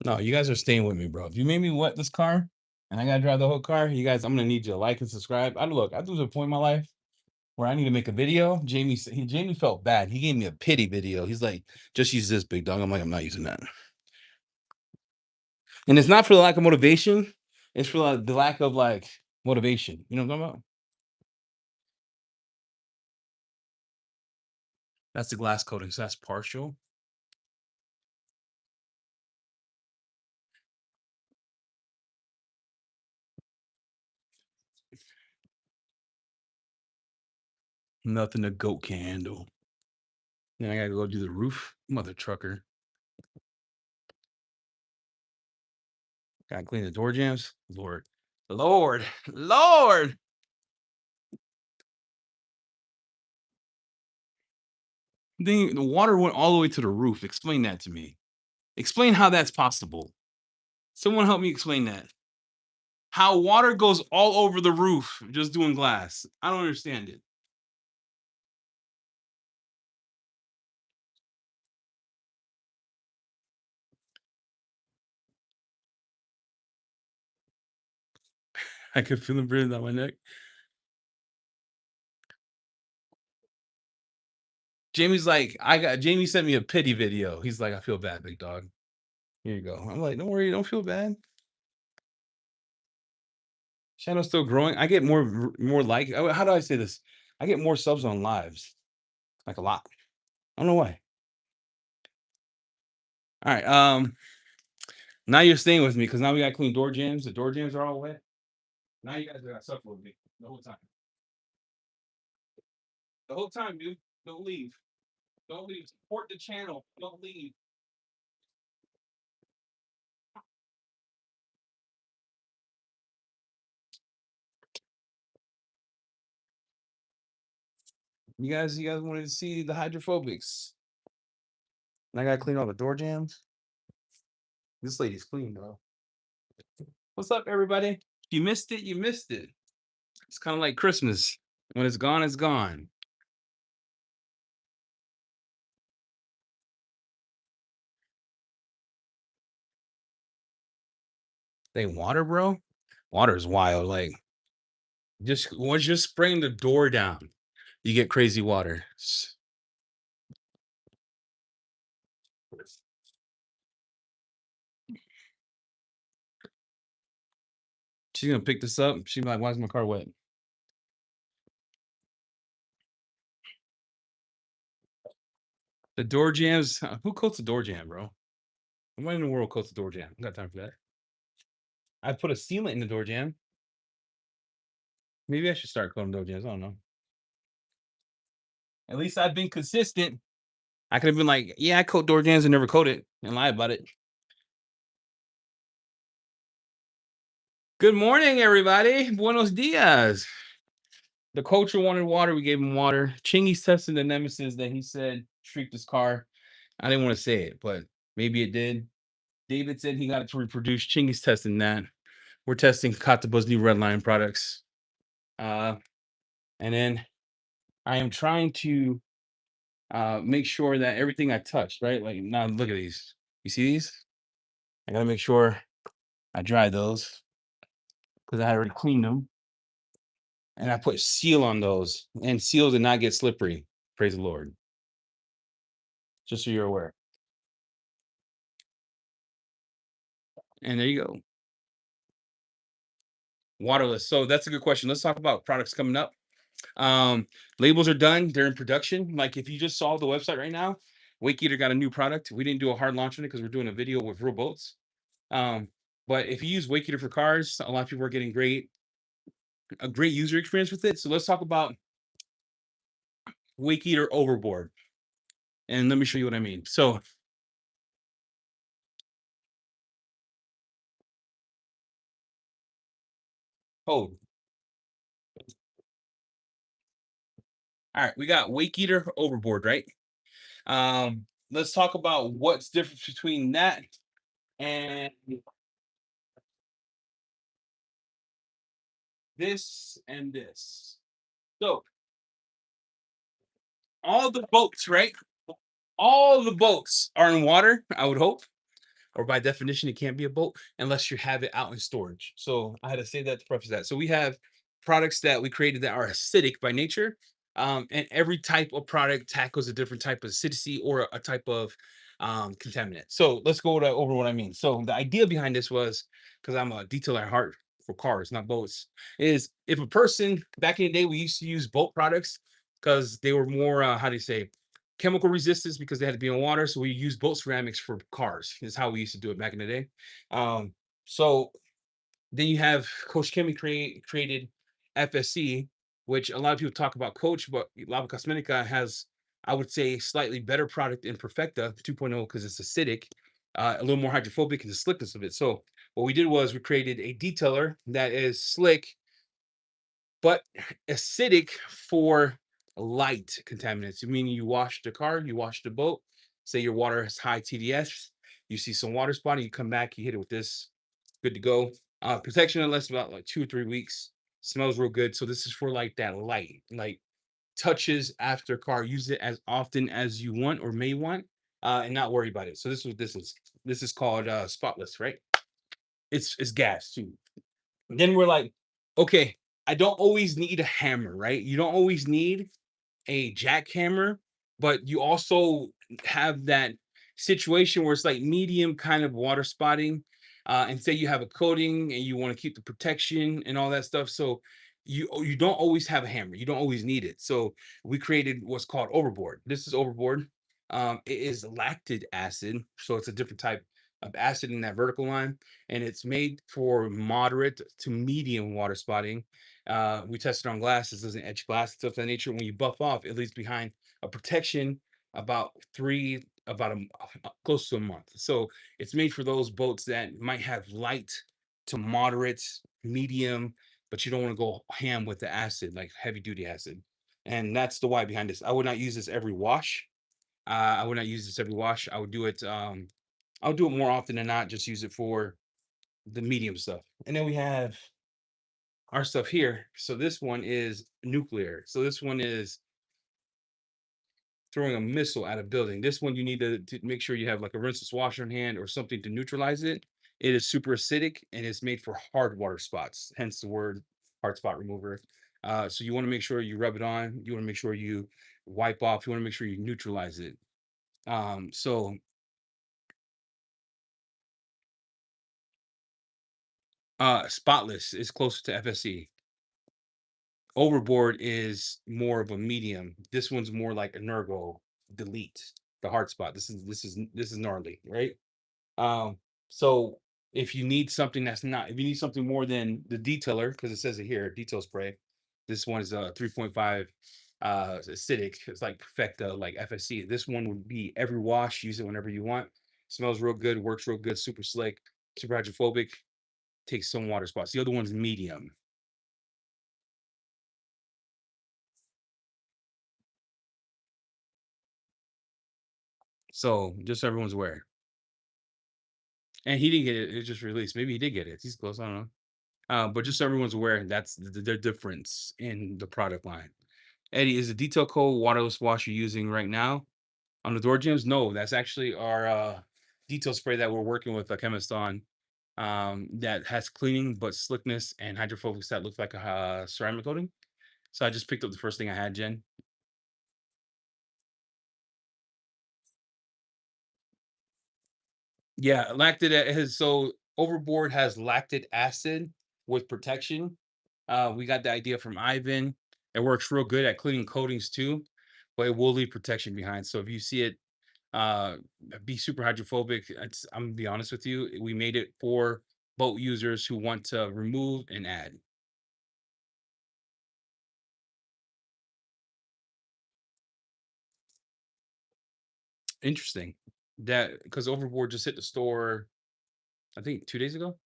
A: No, you guys are staying with me, bro. If you made me wet this car and I gotta drive the whole car, you guys, I'm gonna need you to like and subscribe. I do to a point in my life. where I need to make a video. Jamie felt bad. He gave me a pity video. He's like, just use this, big dog. I'm like, I'm not using that. And it's not for the lack of motivation. It's for the lack of like motivation. You know what I'm talking about? That's the glass coating. So that's partial. Nothing a goat can handle. Then I gotta go do the roof. Mother trucker. Gotta clean the door jams. Lord. Lord. Lord. Then the water went all the way to the roof. Explain that to me. Explain how that's possible. Someone help me explain that. How water goes all over the roof just doing glass. I don't understand it. I could feel them breathing down my neck. Jamie sent me a pity video. He's like, I feel bad, big dog. Here you go. I'm like, don't worry, don't feel bad. Channel's still growing. I get more like. How do I say this? I get more subs on lives, like a lot. I don't know why. All right. Now you're staying with me because now we got clean door jams. The door jams are all wet. Now you guys got suffer with me the whole time. The whole time, dude. Don't leave. Don't leave. Support the channel. Don't leave. You guys wanted to see the hydrophobics. And I gotta clean all the door jams. This lady's clean though. What's up, everybody? If you missed it, you missed it. It's kind of like Christmas. When it's gone, it's gone. They water, bro. Water is wild. Like just once you're spraying the door down, you get crazy water. She's gonna pick this up. She's like, "Why is my car wet?" The door jams. Who coats the door jam, bro? Nobody in the world coats the door jam. I got time for that. I put a sealant in the door jam. Maybe I should start coating door jams. I don't know. At least I've been consistent. I could have been like, "Yeah, I coat door jams and never coat it," and lie about it. Good morning, everybody. Buenos dias. The culture wanted water. We gave him water. Chingy's testing the nemesis that he said shrieked his car. I didn't want to say it, but maybe it did. David said he got it to reproduce. Chingy's testing that. We're testing Katiba's new redline products. And then I am trying to make sure that everything I touched, right? Like now look at these. You see these? I gotta make sure I dry those because I already cleaned them. And I put seal on those. And seal did not get slippery. Praise the Lord. Just so you're aware. And there you go. Waterless. So that's a good question. Let's talk about products coming up. Labels are done. They're in production. Like if you just saw the website right now, Wake Eater got a new product. We didn't do a hard launch on it because we're doing a video with real boats. But if you use Wake Eater for cars, a lot of people are getting a great user experience with it. So let's talk about Wake Eater Overboard. And let me show you what I mean. So all right, we got Wake Eater Overboard, right? Let's talk about what's different between that and this and this. So all the boats, right? All the boats are in water, I would hope. Or by definition, it can't be a boat unless you have it out in storage. So I had to say that to preface that. So we have products that we created that are acidic by nature. And every type of product tackles a different type of acidity or a type of contaminant. So let's go over what I mean. So the idea behind this was, because I'm a detailer at heart for cars, not boats, is if a person back in the day we used to use boat products because they were more how do you say chemical resistance because they had to be in water. So we use boat ceramics for cars. Is how we used to do it back in the day. Um, so then you have Coach Kimmy created FSC, which a lot of people talk about Coach, but Lava Cosmetica has, I would say, slightly better product in Perfecta 2.0 because it's acidic, a little more hydrophobic and the slickness of it. So what we did was we created a detailer that is slick but acidic for light contaminants. Meaning you wash the car, you wash the boat, say your water has high TDS, you see some water spotting, you come back, you hit it with this, good to go. Protection that lasts about like 2 or 3 weeks. Smells real good. So this is for like that light, like touches after car. Use it as often as you want or may want, and not worry about it. So this is what this is. This is called spotless, right? It's gas too. Then we're like, okay, I don't always need a hammer, right? You don't always need a jackhammer, but you also have that situation where it's like medium kind of water spotting. And say you have a coating and you want to keep the protection and all that stuff. So you don't always have a hammer. You don't always need it. So we created what's called overboard. This is overboard. It is lactic acid, so it's a different type of acid in that vertical line, and it's made for moderate to medium water spotting. We tested on glass. This doesn't etch glass, stuff of that nature. When you buff off, it leaves behind a protection about close to a month. So it's made for those boats that might have light to moderate, medium, but you don't want to go ham with the acid, like heavy duty acid. And that's the why behind this. I would not use this every wash. I would not use this every wash. I would do it. I'll do it more often than not. Just use it for the medium stuff. And then we have our stuff here. So this one is nuclear. So this one is throwing a missile at a building. This one you need to make sure you have like a rinseless washer in hand or something to neutralize it. It is super acidic and it's made for hard water spots, hence the word hard spot remover. So you want to make sure you rub it on. You want to make sure you wipe off. You want to make sure you neutralize it. So spotless is closer to FSC. Overboard is more of a medium. This one's more like Energo delete, the hard spot. This is gnarly, right? Um, so if you need something that's not, if you need something more than the detailer, because it says it here, detail spray, this one is 3.5 acidic. It's like perfecta, like FSC. This one would be every wash, use it whenever you want. Smells real good, works real good, super slick, super hydrophobic, takes some water spots. The other one's medium. So just so everyone's aware. And he didn't get it. It just released. Maybe he did get it. He's close. I don't know. But just so everyone's aware, that's the difference in the product line. Eddie, is the detail coat waterless wash you're using right now on the door gyms? No, that's actually our detail spray that we're working with a chemist on. That has cleaning but slickness and hydrophobics that looks like a ceramic coating. So I just picked up the first thing I had, Jen. Yeah, lactic has so overboard has lactic acid with protection. We got the idea from Ivan. It works real good at cleaning coatings too, but it will leave protection behind. So if you see it uh be super hydrophobic, I'm gonna be honest with you, we made it for boat users who want to remove and add. Interesting. That because overboard just hit the store, I think 2 days ago.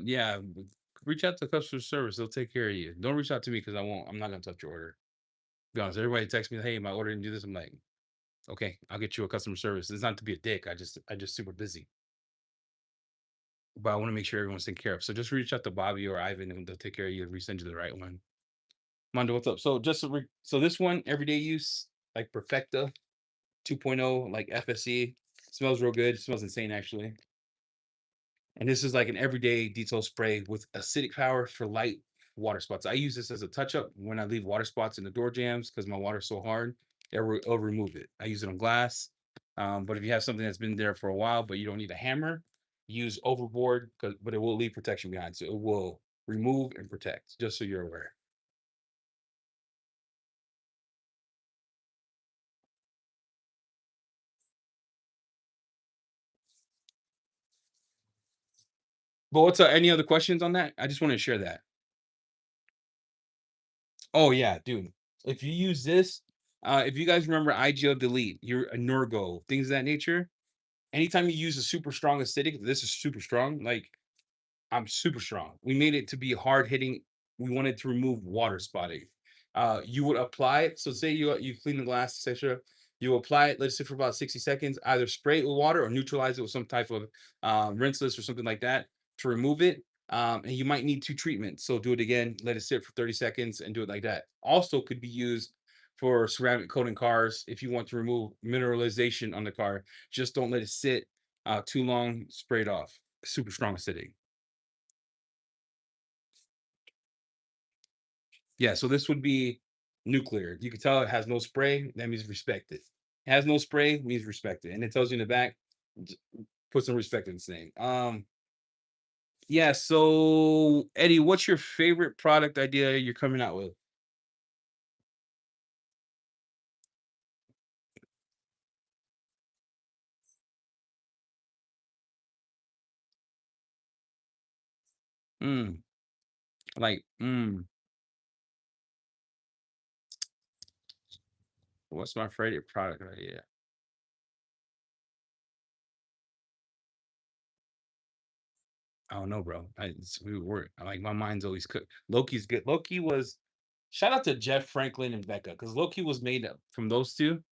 A: Yeah, reach out to customer service. They'll take care of you. Don't reach out to me because I won't. I'm not gonna touch your order. Be honest. Everybody texts me, "Hey, my order didn't do this." I'm like, "Okay, I'll get you a customer service." It's not to be a dick. I just super busy, but I want to make sure everyone's taken care of. So just reach out to Bobby or Ivan, and they'll take care of you and resend you the right one. Mondo, what's up? So so this one, everyday use, like Perfecta 2.0, like FSE, smells real good. Smells insane, actually. And this is like an everyday detail spray with acidic power for light water spots. I use this as a touch up when I leave water spots in the door jams because my water's so hard. It'll remove it. I use it on glass. But if you have something that's been there for a while, but you don't need a hammer, use overboard, but it will leave protection behind. So it will remove and protect, just so you're aware. But what's any other questions on that? I just want to share that. Oh yeah, dude. If you use this, if you guys remember IGL delete, you're a Nurgo, things of that nature. Anytime you use a super strong acidic, this is super strong. Like I'm super strong. We made it to be hard hitting. We wanted to remove water spotting. You would apply it. So say you clean the glass, etc. You apply it, let it sit for about 60 seconds, either spray it with water or neutralize it with some type of rinseless or something like that to remove it. And you might need two treatments. So do it again, let it sit for 30 seconds and do it like that. Also could be used for ceramic coating cars if you want to remove mineralization on the car. Just don't let it sit too long, spray it off. Super strong acidic. Yeah, so this would be nuclear. You can tell it has no spray, that means respect it. Has no spray means respect it. And it tells you in the back, j- put some respect in its name. Yeah, so Eddie, what's your favorite product idea you're coming out with? Mm, what's my favorite product idea? I don't know, bro. We were like my mind's always cooked. Loki's good. Loki was shout out to Jeff Franklin and Becca because Loki was made from those two.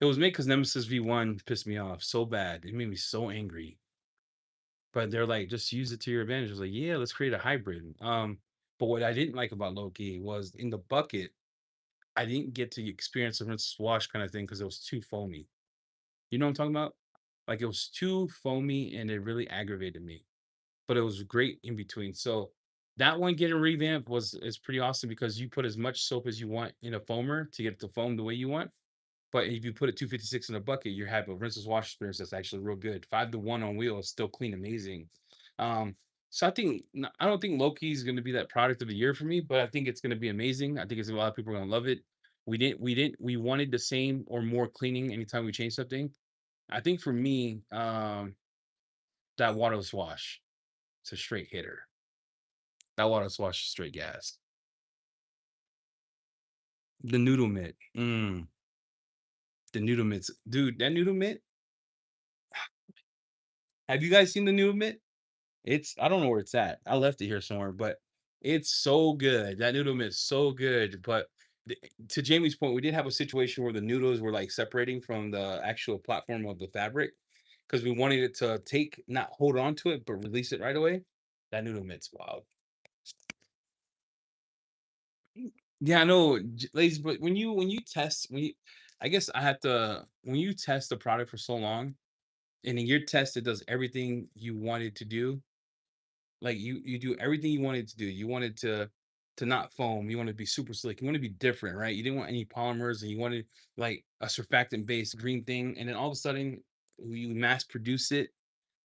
A: It was made because Nemesis V1 pissed me off so bad. It made me so angry. But they're like, just use it to your advantage. I was like, yeah, let's create a hybrid. But what I didn't like about Loki was in the bucket, I didn't get to experience the rinse wash kind of thing because it was too foamy. You know what I'm talking about? Like it was too foamy and it really aggravated me. But it was great in between. So that one getting revamped was is pretty awesome because you put as much soap as you want in a foamer to get it to foam the way you want. But if you put a 256 in a bucket, you have a rinseless wash experience that's actually real good. 5 to 1 on wheel is still clean, amazing. Um, so I don't think Loki is going to be that product of the year for me, but I think it's going to be amazing. I think it's a lot of people are going to love it. We wanted the same or more cleaning anytime we change something. I think for me, that waterless wash, it's a straight hitter. That waterless wash is straight gas. The noodle mitt, the noodle mitts, dude. That noodle mitt. Have you guys seen the noodle mitt? It's I don't know where it's at. I left it here somewhere, but it's so good. That noodle is so good. But to Jamie's point, we did have a situation where the noodles were like separating from the actual platform of the fabric because we wanted it to not hold on to it, but release it right away. That noodle mitt's wild. Yeah, I know, ladies, but I guess I have to when you test the product for so long, and in your test it does everything you wanted to do. Like you do everything you wanted to do. You wanted to not foam. You want to be super slick. You want to be different, right? You didn't want any polymers, and you wanted like a surfactant based green thing. And then all of a sudden, you mass produce it,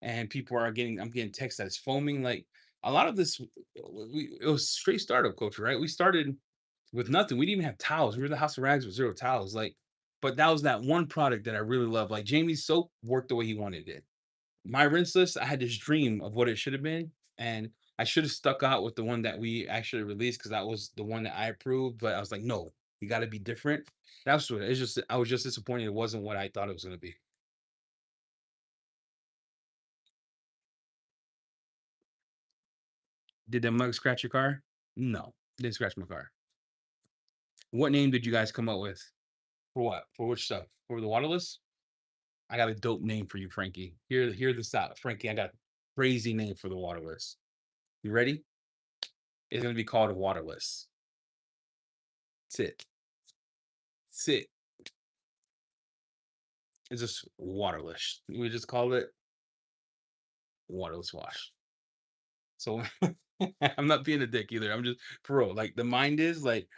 A: and people are getting. I'm getting text that it's foaming. Like a lot of this, it was straight startup culture, right? We started with nothing. We didn't even have towels. We were the house of rags with zero towels. Like, but that was that one product that I really love. Like Jamie's soap worked the way he wanted it. My rinse list, I had this dream of what it should have been, and I should have stuck out with the one that we actually released because that was the one that I approved. But I was like, no, you got to be different. That's what it's just. I was just disappointed it wasn't what I thought it was going to be. Did the mug scratch your car? No, didn't scratch my car. What name did you guys come up with? For what? For which stuff? For the waterless? I got a dope name for you, Frankie. Hear this out, Frankie. I got a crazy name for the waterless. You ready? It's going to be called a waterless. That's it. That's it. It's just waterless. We just call it waterless wash. So I'm not being a dick either. I'm just for real. Like the mind is like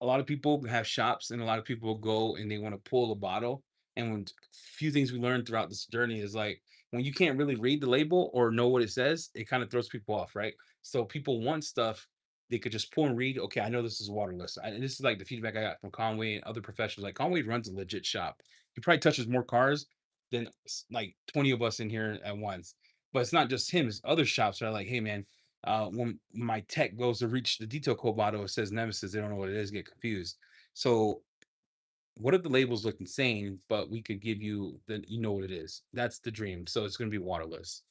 A: a lot of people have shops and a lot of people go and they want to pull a bottle. And when few things we learned throughout this journey is like when you can't really read the label or know what it says, it kind of throws people off, right? So people want stuff they could just pull and read. Okay, I know this is waterless. And this is like the feedback I got from Conway and other professionals. Like Conway runs a legit shop. He probably touches more cars than like 20 of us in here at once. But it's not just him, it's other shops that are like, hey man, when my tech goes to reach the detail code bottle, it says Nemesis. They don't know what it is, get confused. So, what if the labels look insane, but we could give you the you know what it is? That's the dream. So it's going to be waterless.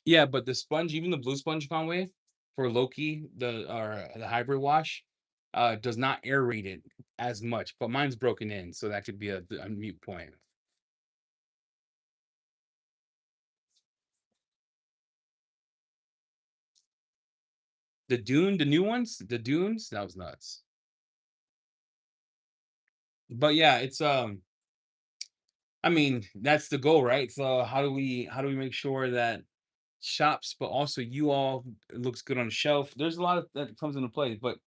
A: Yeah, but the sponge, even the blue sponge Conway for Loki, the hybrid wash, does not aerate it as much. But mine's broken in, so that could be a mute point. The new ones, the Dunes, that was nuts. But yeah, it's I mean, that's the goal, right? So how do we make sure that shops, but also you all it looks good on the shelf? There's a lot of that comes into play, but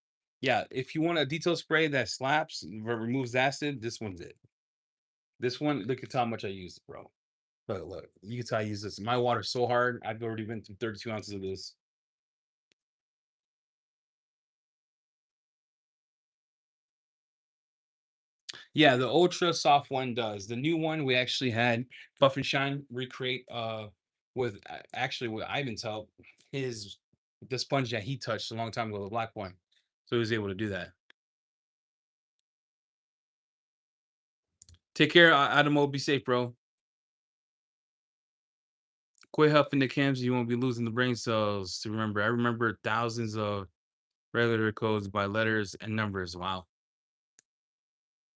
A: yeah, if you want a detail spray that slaps, removes acid, this one's it. This one, look at how much I use it, bro. Look, you can tell I use this. My water's so hard. I've already been through 32 ounces of this. Yeah, the ultra soft one does. The new one we actually had Buff and Shine recreate with actually with Ivan's help, his the sponge that he touched a long time ago, the black one. So he was able to do that. Take care, Adamo. Be safe, bro. Quit huffing the cams. You won't be losing the brain cells. To remember, I remember thousands of regular codes by letters and numbers. Wow.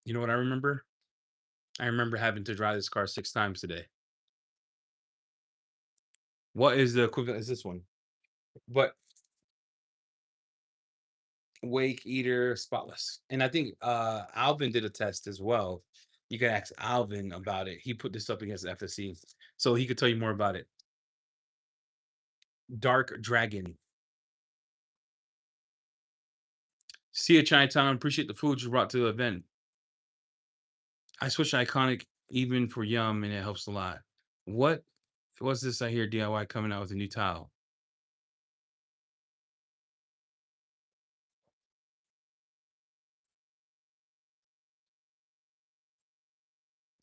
A: You know what I remember? I remember having to drive this car 6 times today. What is the equivalent? Is this one? But Wake Eater Spotless. And I think Alvin did a test as well. You can ask Alvin about it. He put this up against FSC, so he could tell you more about it. Dark Dragon. See you, Chinatown. Appreciate the food you brought to the event. I switched iconic even for Yum, and it helps a lot. What was this I hear DIY coming out with a new tile?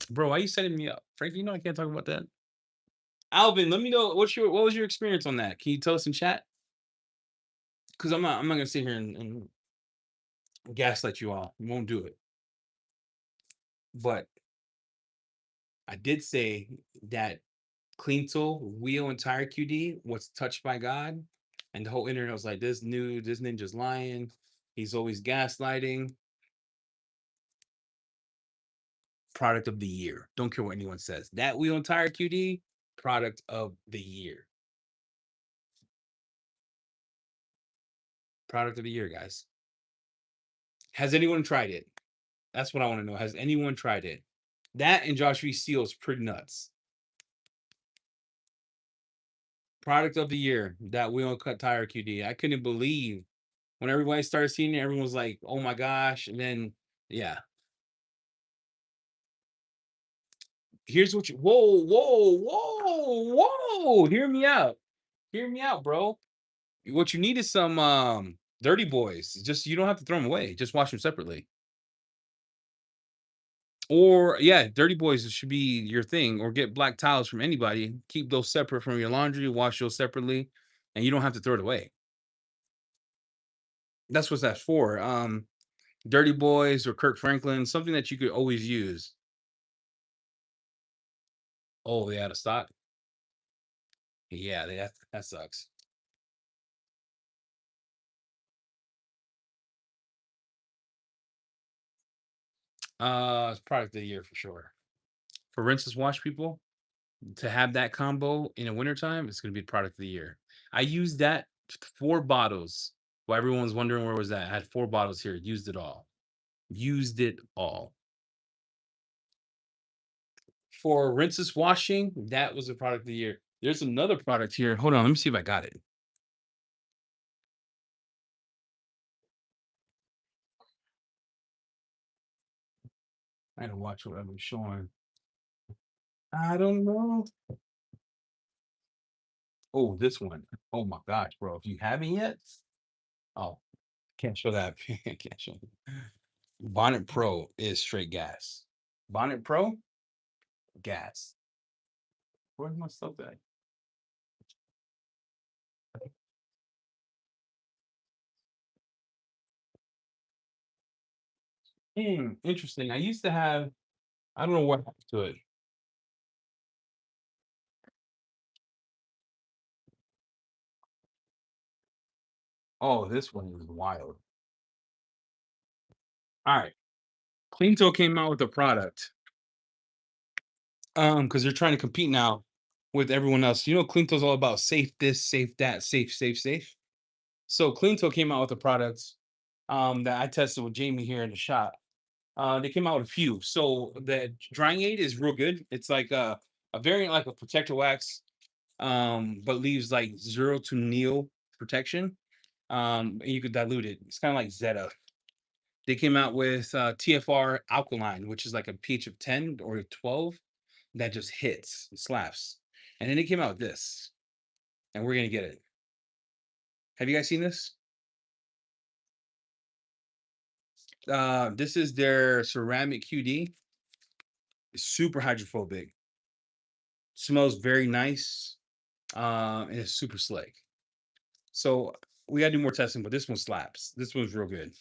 A: Bro, why you setting me up? Frank, you know I can't talk about that. Alvin, let me know what was your experience on that? Can you tell us in chat? Because I'm not gonna sit here and gaslight you all. We won't do it. But I did say that clean tool, wheel, and tire QD was touched by God. And the whole internet was like, this ninja's lying. He's always gaslighting. Product of the year. Don't care what anyone says. That wheel and tire QD, product of the year. Product of the year, guys. Has anyone tried it? That's what I want to know. Has anyone tried it? That and Josh V. Seal is pretty nuts. Product of the year, that wheel and cut tire QD. I couldn't believe when everybody started seeing it, everyone was like, "Oh my gosh!" And then, yeah, here's what you. Whoa, whoa, whoa, whoa! Hear me out. Hear me out, bro. What you need is some dirty boys. Just you don't have to throw them away. Just wash them separately. Or yeah, dirty boys should be your thing. Or get black towels from anybody. Keep those separate from your laundry. Wash those separately, and you don't have to throw it away. That's what that's for. Dirty Boys or Kirk Franklin, something that you could always use. Oh, they out of stock? Yeah, that sucks. It's product of the year for sure. For rinseless wash people, to have that combo in a wintertime, it's gonna be product of the year. I use that 4 bottles. While everyone's wondering where was that, I had 4 bottles here, used it all. Used it all. For rinseless washing, that was a product of the year. There's another product here. Hold on, let me see if I got it. I had to watch what I was showing. I don't know. Oh, this one. Oh my gosh, bro. If you haven't yet, oh, can't show that. Can't show. Bonnet Pro is straight gas. Bonnet Pro, gas. Where's my stuff at? Interesting. I used to have, I don't know what happened to it. Oh, this one is wild. All right. Cleanto came out with a product. Because they're trying to compete now with everyone else. You know, Cleanto's all about safe this, safe that, safe, safe, safe. So Cleanto came out with a product that I tested with Jamie here in the shop. They came out with a few. So the drying aid is real good. It's like a variant like a protector wax, but leaves like 0 to nil protection. And you could dilute it. It's kind of like Zeta. They came out with TFR alkaline, which is like a pH of 10 or 12 that just hits, slaps. And then they came out with this, and we're gonna get it. Have you guys seen this? This is their ceramic QD. It's super hydrophobic. Smells very nice. And it's super slick. So we gotta do more testing, but this one slaps. This one's real good.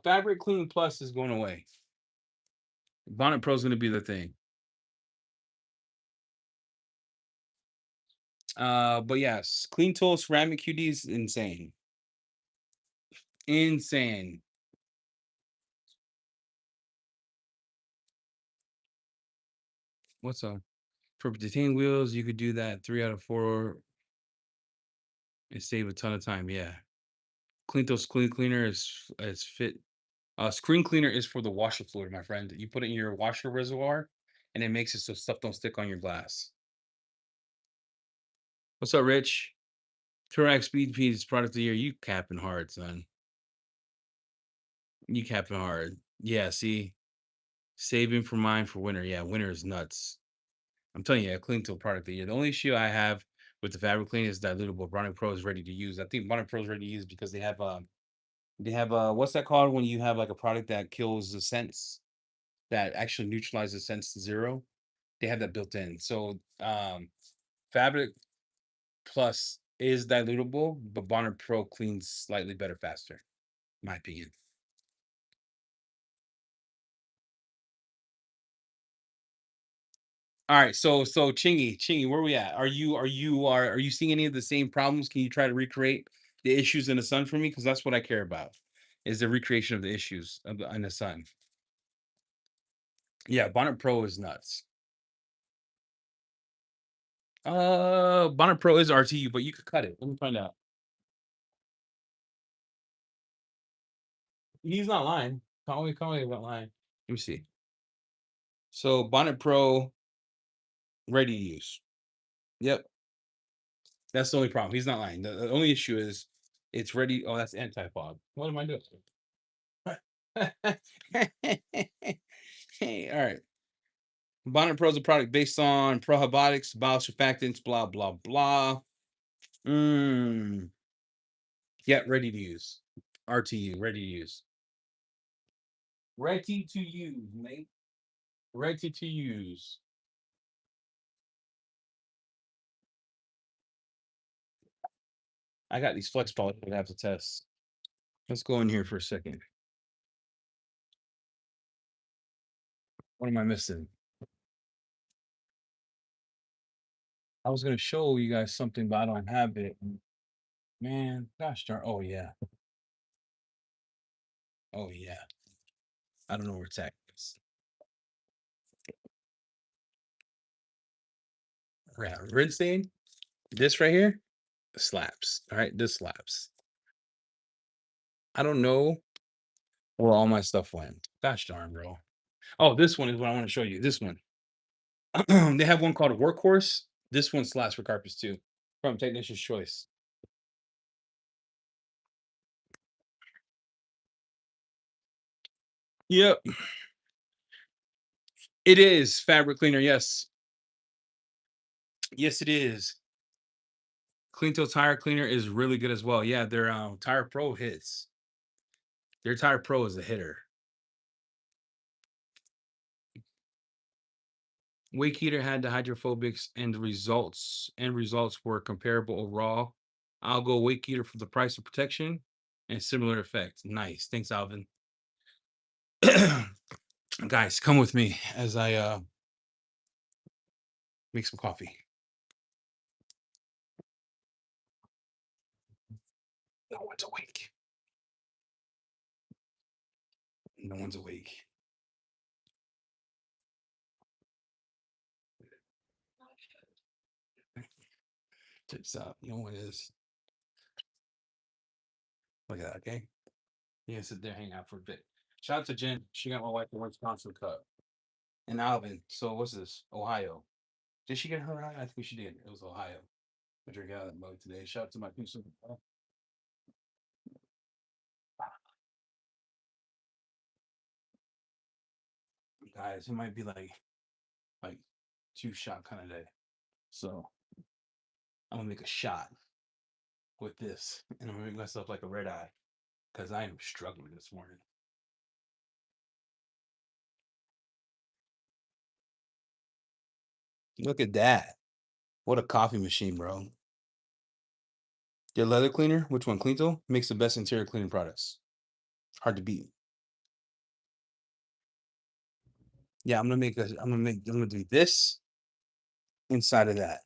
A: Fabric Clean Plus is going away. Bonnet Pro is gonna be the thing. But yes, Clean Tool Ceramic QD is insane. Insane. What's up? For detain wheels, you could do that 3 out of 4 and save a ton of time. Yeah. Cleantos Clean Cleaner is fit. Screen cleaner is for the washer fluid, my friend. You put it in your washer reservoir, and it makes it so stuff don't stick on your glass. What's up, Rich? Turax Speed Peas product of the year. You capping hard, son. You capping hard. Yeah, see, saving for mine for winter. Yeah, winter is nuts. I'm telling you, a clean tool product of the year. The only issue I have with the fabric clean is dilutable. Bonnet Pro is ready to use. I think Bonnet Pro is ready to use because they have what's that called when you have like a product that kills the scents that actually neutralizes scents to 0? They have that built in. So Fabric Plus is dilutable, but Bonnet Pro cleans slightly better faster, in my opinion. All right, so Chingy, where we at? Are you seeing any of the same problems? Can you try to recreate the issues in the sun for me? Because that's what I care about, is the recreation of the issues in the sun. Yeah, Bonnet Pro is nuts. Bonnet Pro is RTU, but you could cut it. Let me find out. He's not lying. Call me about lying. Let me see. So Bonnet Pro ready to use. Yep, that's the only problem. He's not lying. The only issue is it's ready. Oh, that's anti fog. What am I doing? Hey, all right. Bonnet Pro is a product based on probiotics, biosurfactants, blah blah blah. Mm. Yeah, ready to use. RTU, ready to use. Ready to use, mate. Ready to use. I got these flex balls I have to test. Let's go in here for a second. What am I missing? I was gonna show you guys something, but I don't have it. Man, gosh darn. Oh yeah. Oh yeah. I don't know where it's at. Yeah, rinse stain. This right here slaps. All right, this slaps. I don't know where all my stuff went. Gosh darn, bro. Oh, this one is what I want to show you. This one. They have one called a workhorse. This one slaps for carpets too, from Technician's Choice. Yep, it is fabric cleaner. Yes, yes, it is. Cleanto tire cleaner is really good as well. Yeah, their Tire Pro hits. Their Tire Pro is a hitter. Wake Heater had the hydrophobics, and the results were comparable overall. I'll go Wake Heater for the price of protection and similar effect. Nice, thanks, Alvin. Guys, come with me as I make some coffee. No one's awake. No one's awake. Check this out. You know what it is? Look at that, okay? You can sit there, hang out for a bit. Shout out to Jen. She got my wife a Wisconsin cup. And Alvin. So what's this? Ohio. Did she get her? I think she did. It was Ohio. I drink out of that mug today. Shout out to my people. Guys, it might be like 2 shot kind of day. So I'm gonna make a shot with this, and I'm gonna make myself like a red eye because I am struggling this morning. Look at that! What a coffee machine, bro. Your leather cleaner, which one? Cleanto makes the best interior cleaning products. Hard to beat. Yeah, I'm gonna do this inside of that.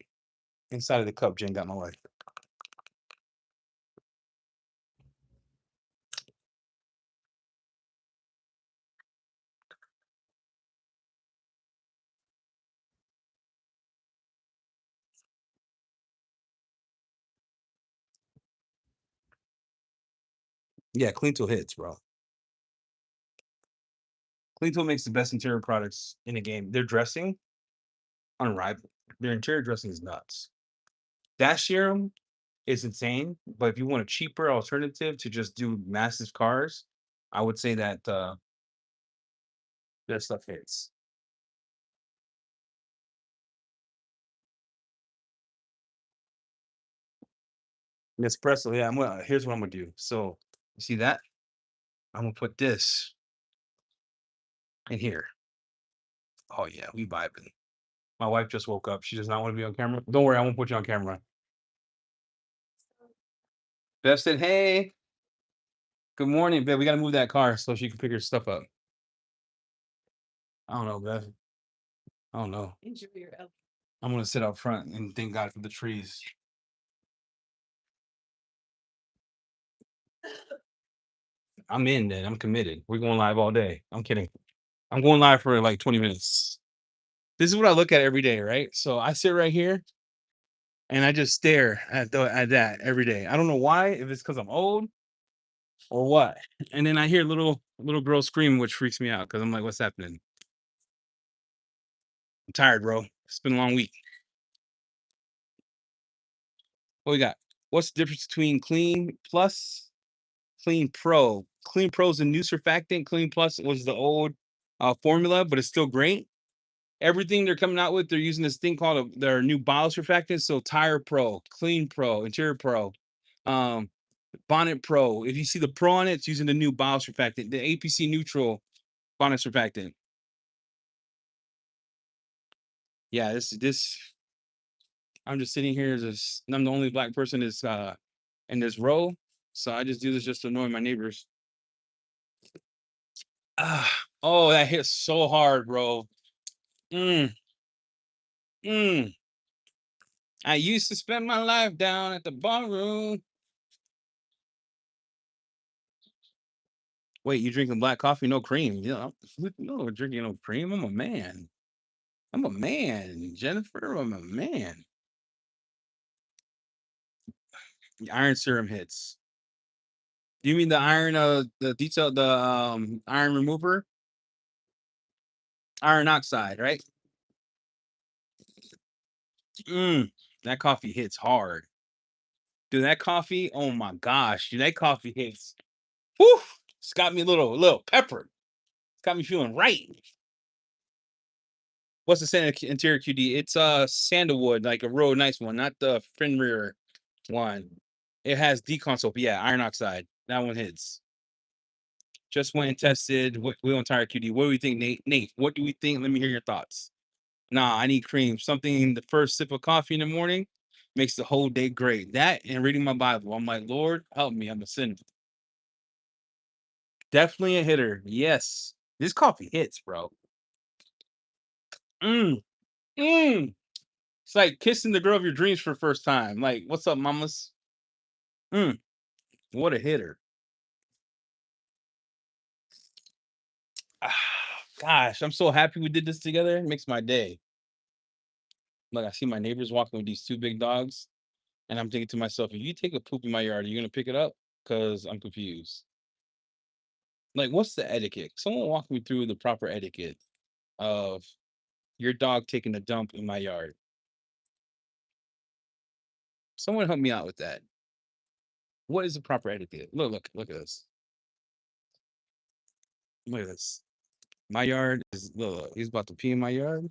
A: Inside of the cup Jen got my wife. Yeah, Cleanto hits, bro. Cleanto makes the best interior products in the game. Their dressing, unrivaled. Their interior dressing is nuts. That serum is insane, but if you want a cheaper alternative to just do massive cars, I would say that that stuff hits. Nespresso, yeah. Here's what I'm gonna do. So you see that? I'm gonna put this in here. Oh yeah, we vibing. My wife just woke up. She does not want to be on camera. Don't worry, I won't put you on camera. Beth said, "Hey, good morning, Beth. We gotta move that car so she can pick her stuff up." I don't know, Beth. I don't know. I'm gonna sit out front and thank God for the trees. I'm in then. I'm committed. We're going live all day. I'm kidding. I'm going live for like 20 minutes. This is what I look at every day, right? So I sit right here and I just stare at that every day. I don't know why, if it's because I'm old or what. And then I hear little girl scream, which freaks me out because I'm like, what's happening? I'm tired, bro. It's been a long week. What we got? What's the difference between Clean Plus, Clean Pro? Clean Pro is a new surfactant. Clean Plus was the old formula, but it's still great. Everything they're coming out with, they're using this thing called their new biosurfactant. So Tire Pro, Clean Pro, Interior Pro, um, Bonnet Pro. If you see the Pro on it, it's using the new biosurfactant, the APC neutral bonnet surfactant. Yeah, this I'm just sitting here. Just I'm the only black person that's in this row, so I just do this just to annoy my neighbors. Ah, oh, that hits so hard, bro. Mm, mm. I used to spend my life down at the bar room. Wait, you drinking black coffee, no cream? Yeah, no drinking no cream. I'm a man. I'm a man, Jennifer. I'm a man. The iron serum hits. Do you mean the iron, the detail, the iron remover, iron oxide, right? Mm, that coffee hits hard, dude. That coffee, oh my gosh, dude, that coffee hits. Whew, it's got me a little pepper. It's got me feeling right. What's the interior QD? It's sandalwood, like a real nice one, not the Fenrir one. It has decon soap. Yeah, iron oxide. That one hits. Just went and tested. We on Tire QD. What do we think, Nate? Nate, what do we think? Let me hear your thoughts. Nah, I need cream. Something the first sip of coffee in the morning makes the whole day great. That and reading my Bible. I'm like, Lord, help me. I'm a sinner. Definitely a hitter. Yes. This coffee hits, bro. Mm, mm. It's like kissing the girl of your dreams for the first time. Like, what's up, mamas? Mm, what a hitter. Ah, gosh, I'm so happy we did this together. It makes my day. Like, I see my neighbors walking with these two big dogs, and I'm thinking to myself, if you take a poop in my yard, are you gonna pick it up? Because I'm confused. Like, what's the etiquette? Someone walk me through the proper etiquette of your dog taking a dump in my yard. Someone help me out with that. What is the proper etiquette? Look at this. Look at this. My yard is look. He's about to pee in my yard.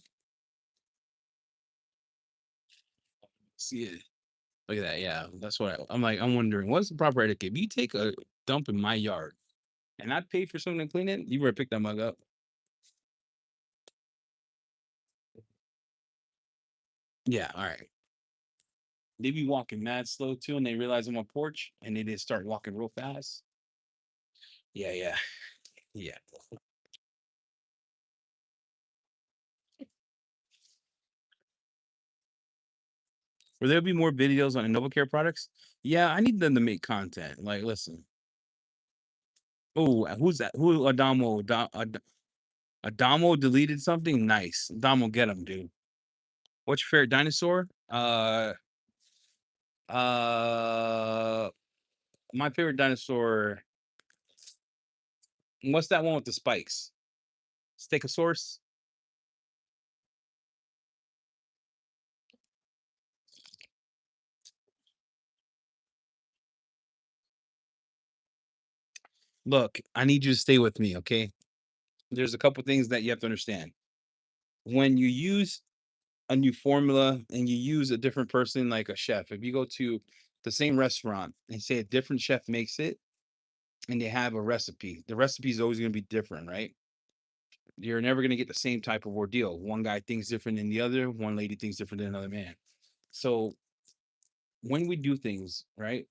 A: See it. Look at that. Yeah, that's what I'm like. I'm wondering what's the proper etiquette. If you take a dump in my yard and I pay for someone to clean it, you better pick that mug up. Yeah, all right. They be walking mad slow too, and they realize I'm on porch, and they just start walking real fast. Yeah, yeah, yeah. Will there be more videos on InnovaCare products? Yeah, I need them to make content. Like, listen. Oh, who's that? Who Adamo? Adamo deleted something. Nice, Adamo, get him, dude. What's your favorite dinosaur? Uh, my favorite dinosaur. What's that one with the spikes? Stegosaurus. Look, I need you to stay with me, okay? There's a couple things that you have to understand. When you use a new formula and you use a different person like a chef, if you go to the same restaurant and say a different chef makes it and they have a recipe, the recipe is always going to be different, right? You're never going to get the same type of ordeal. One guy thinks different than the other, one lady thinks different than another man. So when we do things, right?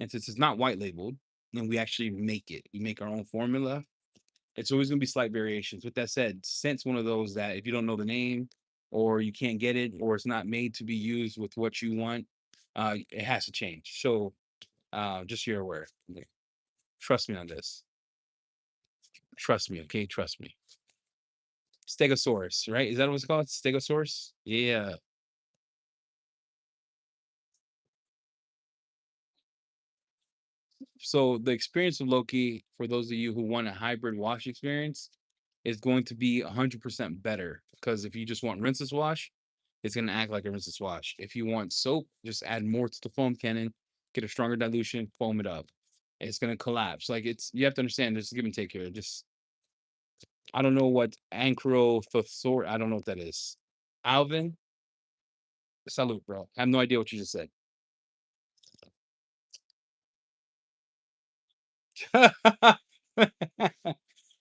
A: And since it's not white labeled, and we actually make it, we make our own formula, it's always going to be slight variations. With that said, since one of those that if you don't know the name or you can't get it or it's not made to be used with what you want, it has to change. So just so you're aware. Like, trust me on this. Trust me, okay? Trust me. Stegosaurus, right? Is that what it's called? Stegosaurus? Yeah. So the experience of Loki, for those of you who want a hybrid wash experience, is going to be 100% better because if you just want rinseless wash, it's going to act like a rinseless wash. If you want soap, just add more to the foam cannon, get a stronger dilution, foam it up. It's going to collapse. Like it's you have to understand there's a give and take here. Just I don't know what ankylothosor. I don't know what that is. Alvin, salute, bro. I have no idea what you just said.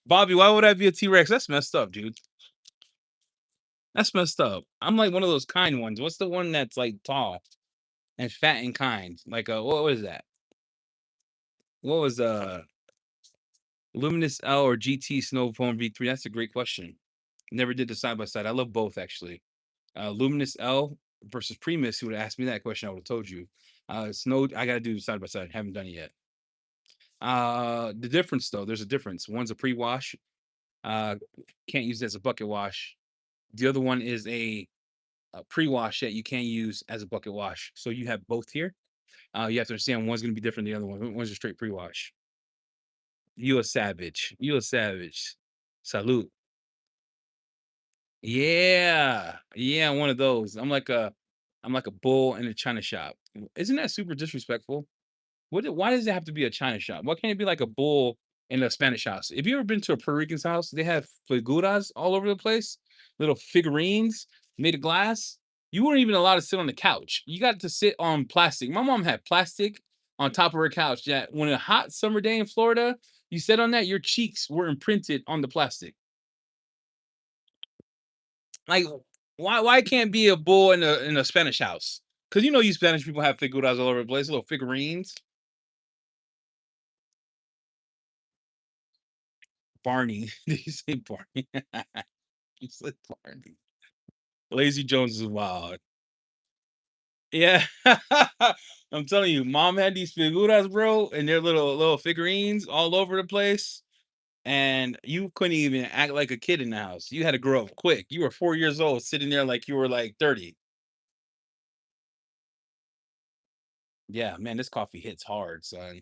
A: Bobby, why would I be a T Rex? That's messed up, dude. That's messed up. I'm like one of those kind ones. What's the one that's like tall and fat and kind? Like what was that? What was Luminous L or GT Snow Foam V3? That's a great question. Never did the side by side. I love both actually. Luminous L versus Primus. Who would have asked me that question? I would have told you. Snow. I gotta do side by side. Haven't done it yet. The difference though, there's a difference. One's a pre-wash. Uh, can't use it as a bucket wash. The other one is a pre-wash that you can't use as a bucket wash. So you have both here. You have to understand one's gonna be different than the other one. One's a straight pre-wash. You a savage. You a savage. Salute. Yeah. Yeah, one of those. I'm like a bull in a china shop. Isn't that super disrespectful? Why does it have to be a China shop? Why can't it be like a bull in a Spanish house? If you ever been to a Puerto Rican's house, they have figuras all over the place, little figurines made of glass. You weren't even allowed to sit on the couch. You got to sit on plastic. My mom had plastic on top of her couch that when a hot summer day in Florida, you sat on that, your cheeks were imprinted on the plastic. Like, why can't be a bull in a Spanish house? Because you know you Spanish people have figuras all over the place, little figurines. Barney. Did you say Barney? You said Barney. Lazy Jones is wild. Yeah. I'm telling you, mom had these figuras, bro, and they're little figurines all over the place. And you couldn't even act like a kid in the house. You had to grow up quick. You were 4 years old, sitting there like you were like 30. Yeah, man, this coffee hits hard, son.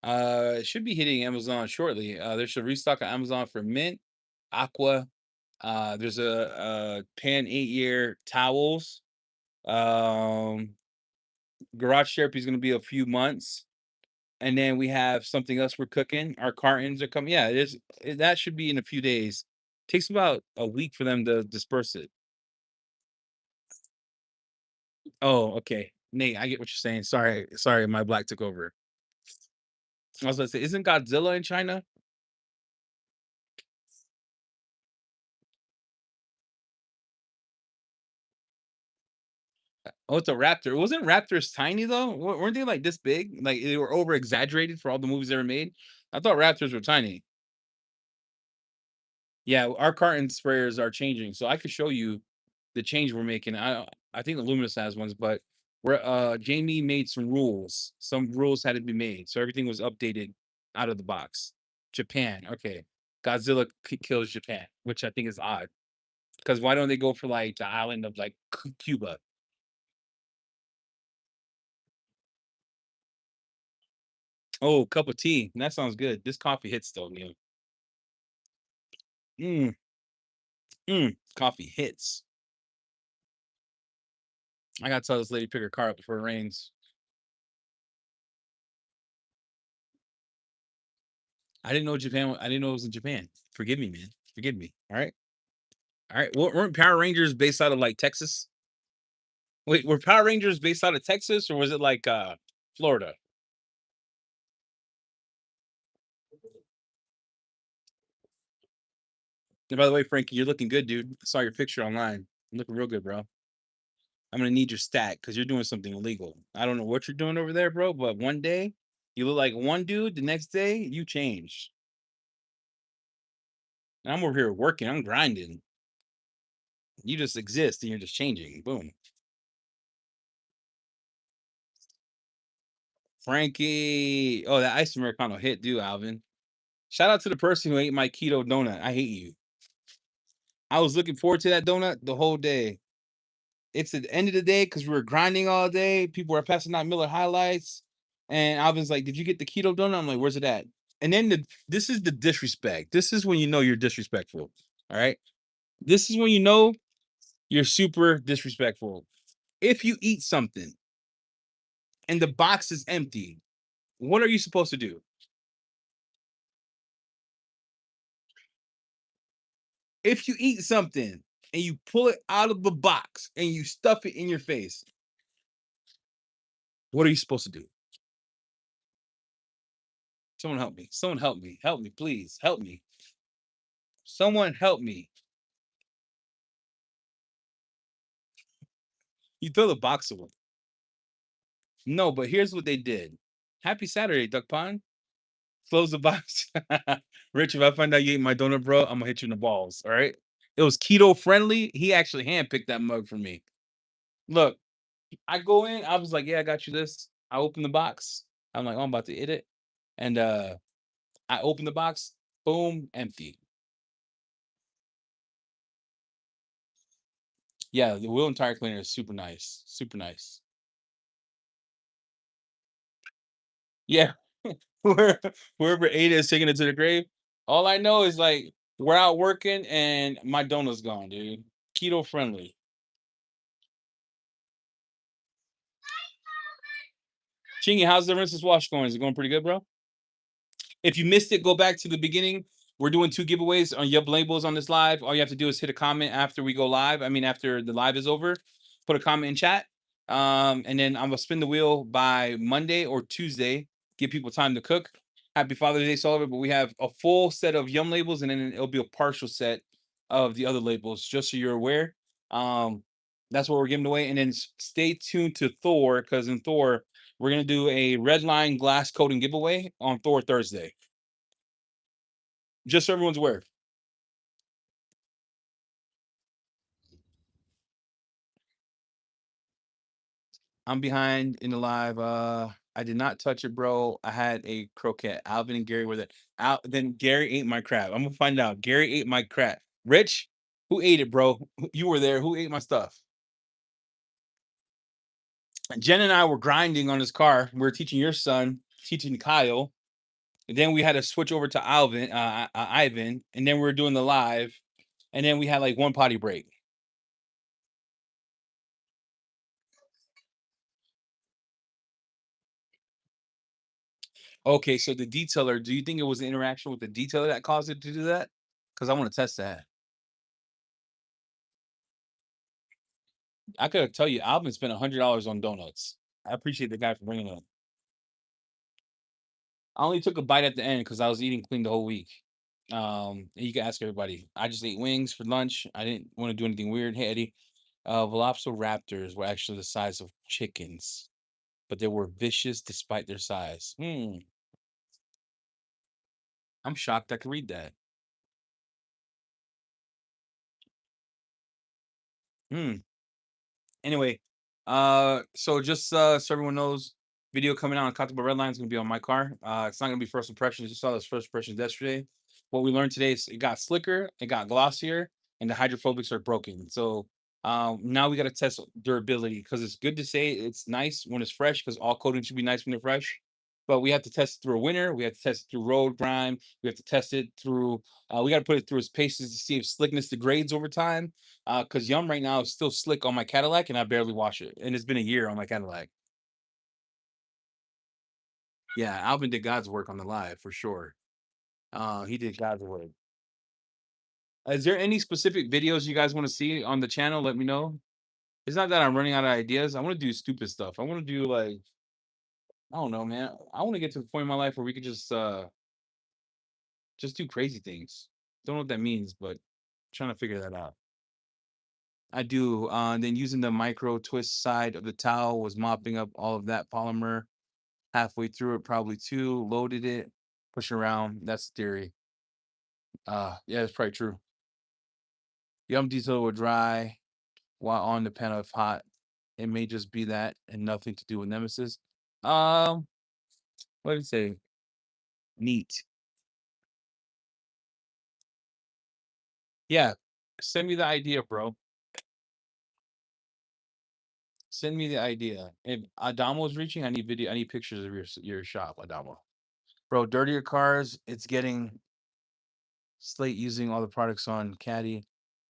A: It should be hitting Amazon shortly. There's a restock on Amazon for mint, aqua. There's a pan 8-year towels. Um, Garage therapy is going to be a few months, and then we have something else we're cooking. Our cartons are coming. Yeah, that should be in a few days. Takes about a week for them to disperse it. Oh, okay, Nate, I get what you're saying. Sorry, my black took over. I was gonna say, isn't Godzilla in China? Oh, it's a raptor. Wasn't raptors tiny though? Weren't they like this big? Like they were over exaggerated for all the movies they ever made. I thought raptors were tiny. Yeah, our carton sprayers are changing, so I could show you the change we're making. I think the Luminous has ones, but we're Jamie made some rules. Some rules had to be made, so everything was updated out of the box. Japan, okay. Godzilla kills Japan, which I think is odd. Because why don't they go for like the island of like Cuba? Oh, cup of tea. That sounds good. This coffee hits though, Neil. Mm, coffee hits. I gotta tell this lady pick her car up before it rains. I didn't know it was in Japan. Forgive me, man. Forgive me. All right. All right. Well, weren't Power Rangers based out of like Texas? Wait, were Power Rangers based out of Texas or was it like Florida? And by the way, Frankie, you're looking good, dude. I saw your picture online. You're looking real good, bro. I'm gonna need your stat because you're doing something illegal. I don't know what you're doing over there, bro, but one day you look like one dude, the next day you change. And I'm over here working, I'm grinding. You just exist and you're just changing. Boom. Frankie. Oh, that ice Americano hit, dude, Alvin. Shout out to the person who ate my keto donut. I hate you. I was looking forward to that donut the whole day. It's at the end of the day because we were grinding all day. People were passing out Miller highlights. And Alvin's like, "Did you get the keto donut?" I'm like, "Where's it at?" And then this is the disrespect. This is when you know you're disrespectful. All right. This is when you know you're super disrespectful. If you eat something and the box is empty, what are you supposed to do? If you eat something and you pull it out of the box and you stuff it in your face, what are you supposed to do? Someone help me. Someone help me. Help me, please. Help me. Someone help me. You throw the box away. No, but here's what they did. Happy Saturday, Duck Pond. Close the box. Rich, if I find out you ate my donut, bro, I'm gonna hit you in the balls. All right. It was keto friendly. He actually handpicked that mug for me. Look, I go in, I was like, yeah, I got you this. I open the box. I'm like, oh, I'm about to eat it. And I open the box, boom, empty. Yeah, the wheel and tire cleaner is super nice, super nice. Yeah, where whoever ate it is taking it to the grave. All I know is like we're out working and my donut's gone, dude. Keto friendly. Chingy, how's the rinse wash going? Is it going pretty good, bro? If you missed it, go back to the beginning. We're doing 2 giveaways on Yub Labels on this live. All you have to do is hit a comment after we go live. I mean, after the live is over, put a comment in chat. And then I'm gonna spin the wheel by Monday or Tuesday. Give people time to cook. Happy Father's Day, Sullivan. But we have a full set of Yum labels, and then it'll be a partial set of the other labels, just so you're aware. Um, that's what we're giving away. And then stay tuned to Thor, because in Thor, we're gonna do a red line glass coating giveaway on Thor Thursday. Just so everyone's aware. I'm behind in the live. I did not touch it, bro. I had a croquette. Alvin and Gary were there. Then Gary ate my crap. I'm gonna find out. Gary ate my crap. Rich, who ate it, bro? You were there. Who ate my stuff? Jen and I were grinding on his car. We were teaching your son, teaching Kyle. And then we had to switch over to Ivan, and then we were doing the live, and then we had like one potty break. Okay, so the detailer, do you think it was the interaction with the detailer that caused it to do that? Because I want to test that. I could tell you, Alvin spent $100 on donuts. I appreciate the guy for bringing it up. I only took a bite at the end because I was eating clean the whole week. And you can ask everybody. I just ate wings for lunch. I didn't want to do anything weird. Hey Eddie, Velociraptors were actually the size of chickens, but they were vicious despite their size. I'm shocked I could read that. Hmm. Anyway, so just so everyone knows, video coming out on Katiba Redline is gonna be on my car. It's not gonna be first impressions. You saw those first impressions yesterday. What we learned today is it got slicker, it got glossier, and the hydrophobics are broken. So now we got to test durability because it's good to say it's nice when it's fresh because all coatings should be nice when they're fresh. But we have to test it through a winter. We have to test it through road grime. We have to test it through. We got to put it through its paces to see if slickness degrades over time. Because Yum right now is still slick on my Cadillac, and I barely wash it, and it's been a year on my Cadillac. Yeah, Alvin did God's work on the live for sure. He did God's work. Is there any specific videos you guys want to see on the channel? Let me know. It's not that I'm running out of ideas. I want to do stupid stuff. I want to do like I don't know, man. I want to get to the point in my life where we could just do crazy things. Don't know what that means, but trying to figure that out. I do. Then using the micro twist side of the towel was mopping up all of that polymer halfway through it, probably two, loaded it, push around. That's the theory. Yeah, that's probably true. Yum diesel will dry while on the panel if hot. It may just be that and nothing to do with Nemesis. Um, what did it say? Neat. Yeah. Send me the idea, bro. Send me the idea. If Adamo's reaching, I need video. I need pictures of your shop, Adamo. Bro, dirtier cars. It's getting slate using all the products on Caddy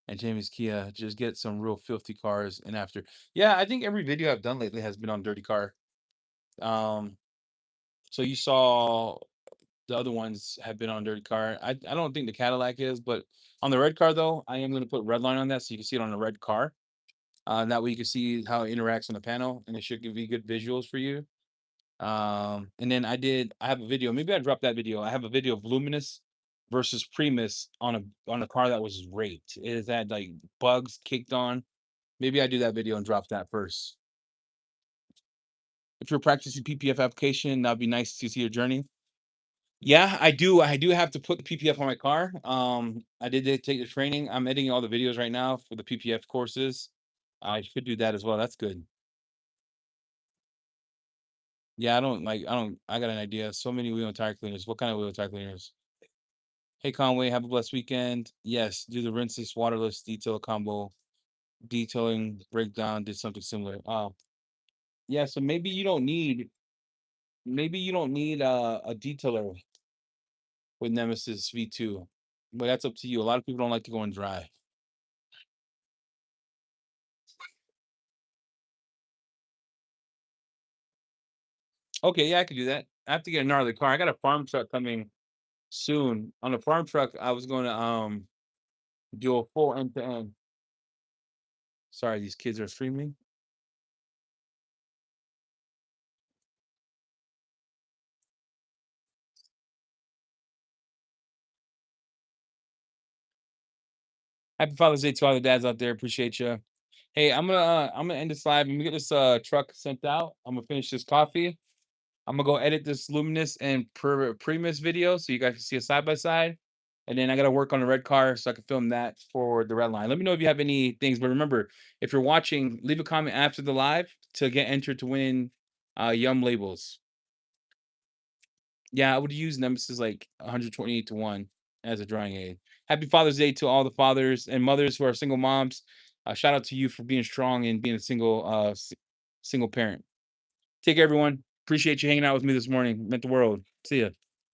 A: and Jamie's Kia. Just get some real filthy cars and after. Yeah, I think every video I've done lately has been on dirty car. Um, so you saw the other ones have been on dirty car. I don't think the Cadillac is, but on the red car though, I am gonna put red line on that so you can see it on the red car. That way you can see how it interacts on the panel, and it should give you good visuals for you. And then I have a video. Maybe I dropped that video. I have a video of Luminous versus Primus on a car that was raped. It has had like bugs kicked on. Maybe I do that video and drop that first. If you're practicing PPF application, that'd be nice to see your journey. Yeah, I do. I do have to put the PPF on my car. I did take the training. I'm editing all the videos right now for the PPF courses. I should do that as well. That's good. Yeah, I got an idea. So many wheel and tire cleaners. What kind of wheel and tire cleaners? Hey Conway, have a blessed weekend. Yes, do the rinseless, waterless detail combo. detailing breakdown did something similar. Yeah, so maybe you don't need a detailer with Nemesis V2, but that's up to you. A lot of people don't like to go in dry. Okay, yeah, I could do that. I have to get a gnarly car. I got a farm truck coming soon. On the farm truck, I was going to do a full end to end. Sorry, these kids are streaming. Happy Father's Day to all the dads out there. Appreciate you. Hey, I'm gonna end this live. I'm gonna get this truck sent out. I'm gonna finish this coffee. I'm gonna go edit this Luminous and Primus video so you guys can see a side by side. And then I gotta work on the red car so I can film that for the red line. Let me know if you have any things. But remember, if you're watching, leave a comment after the live to get entered to win Yum labels. Yeah, I would use Nemesis like 128 to 1 as a drawing aid. Happy Father's Day to all the fathers and mothers who are single moms. Shout out to you for being strong and being a single parent. Take care, everyone. Appreciate you hanging out with me this morning. Meant the world. See ya.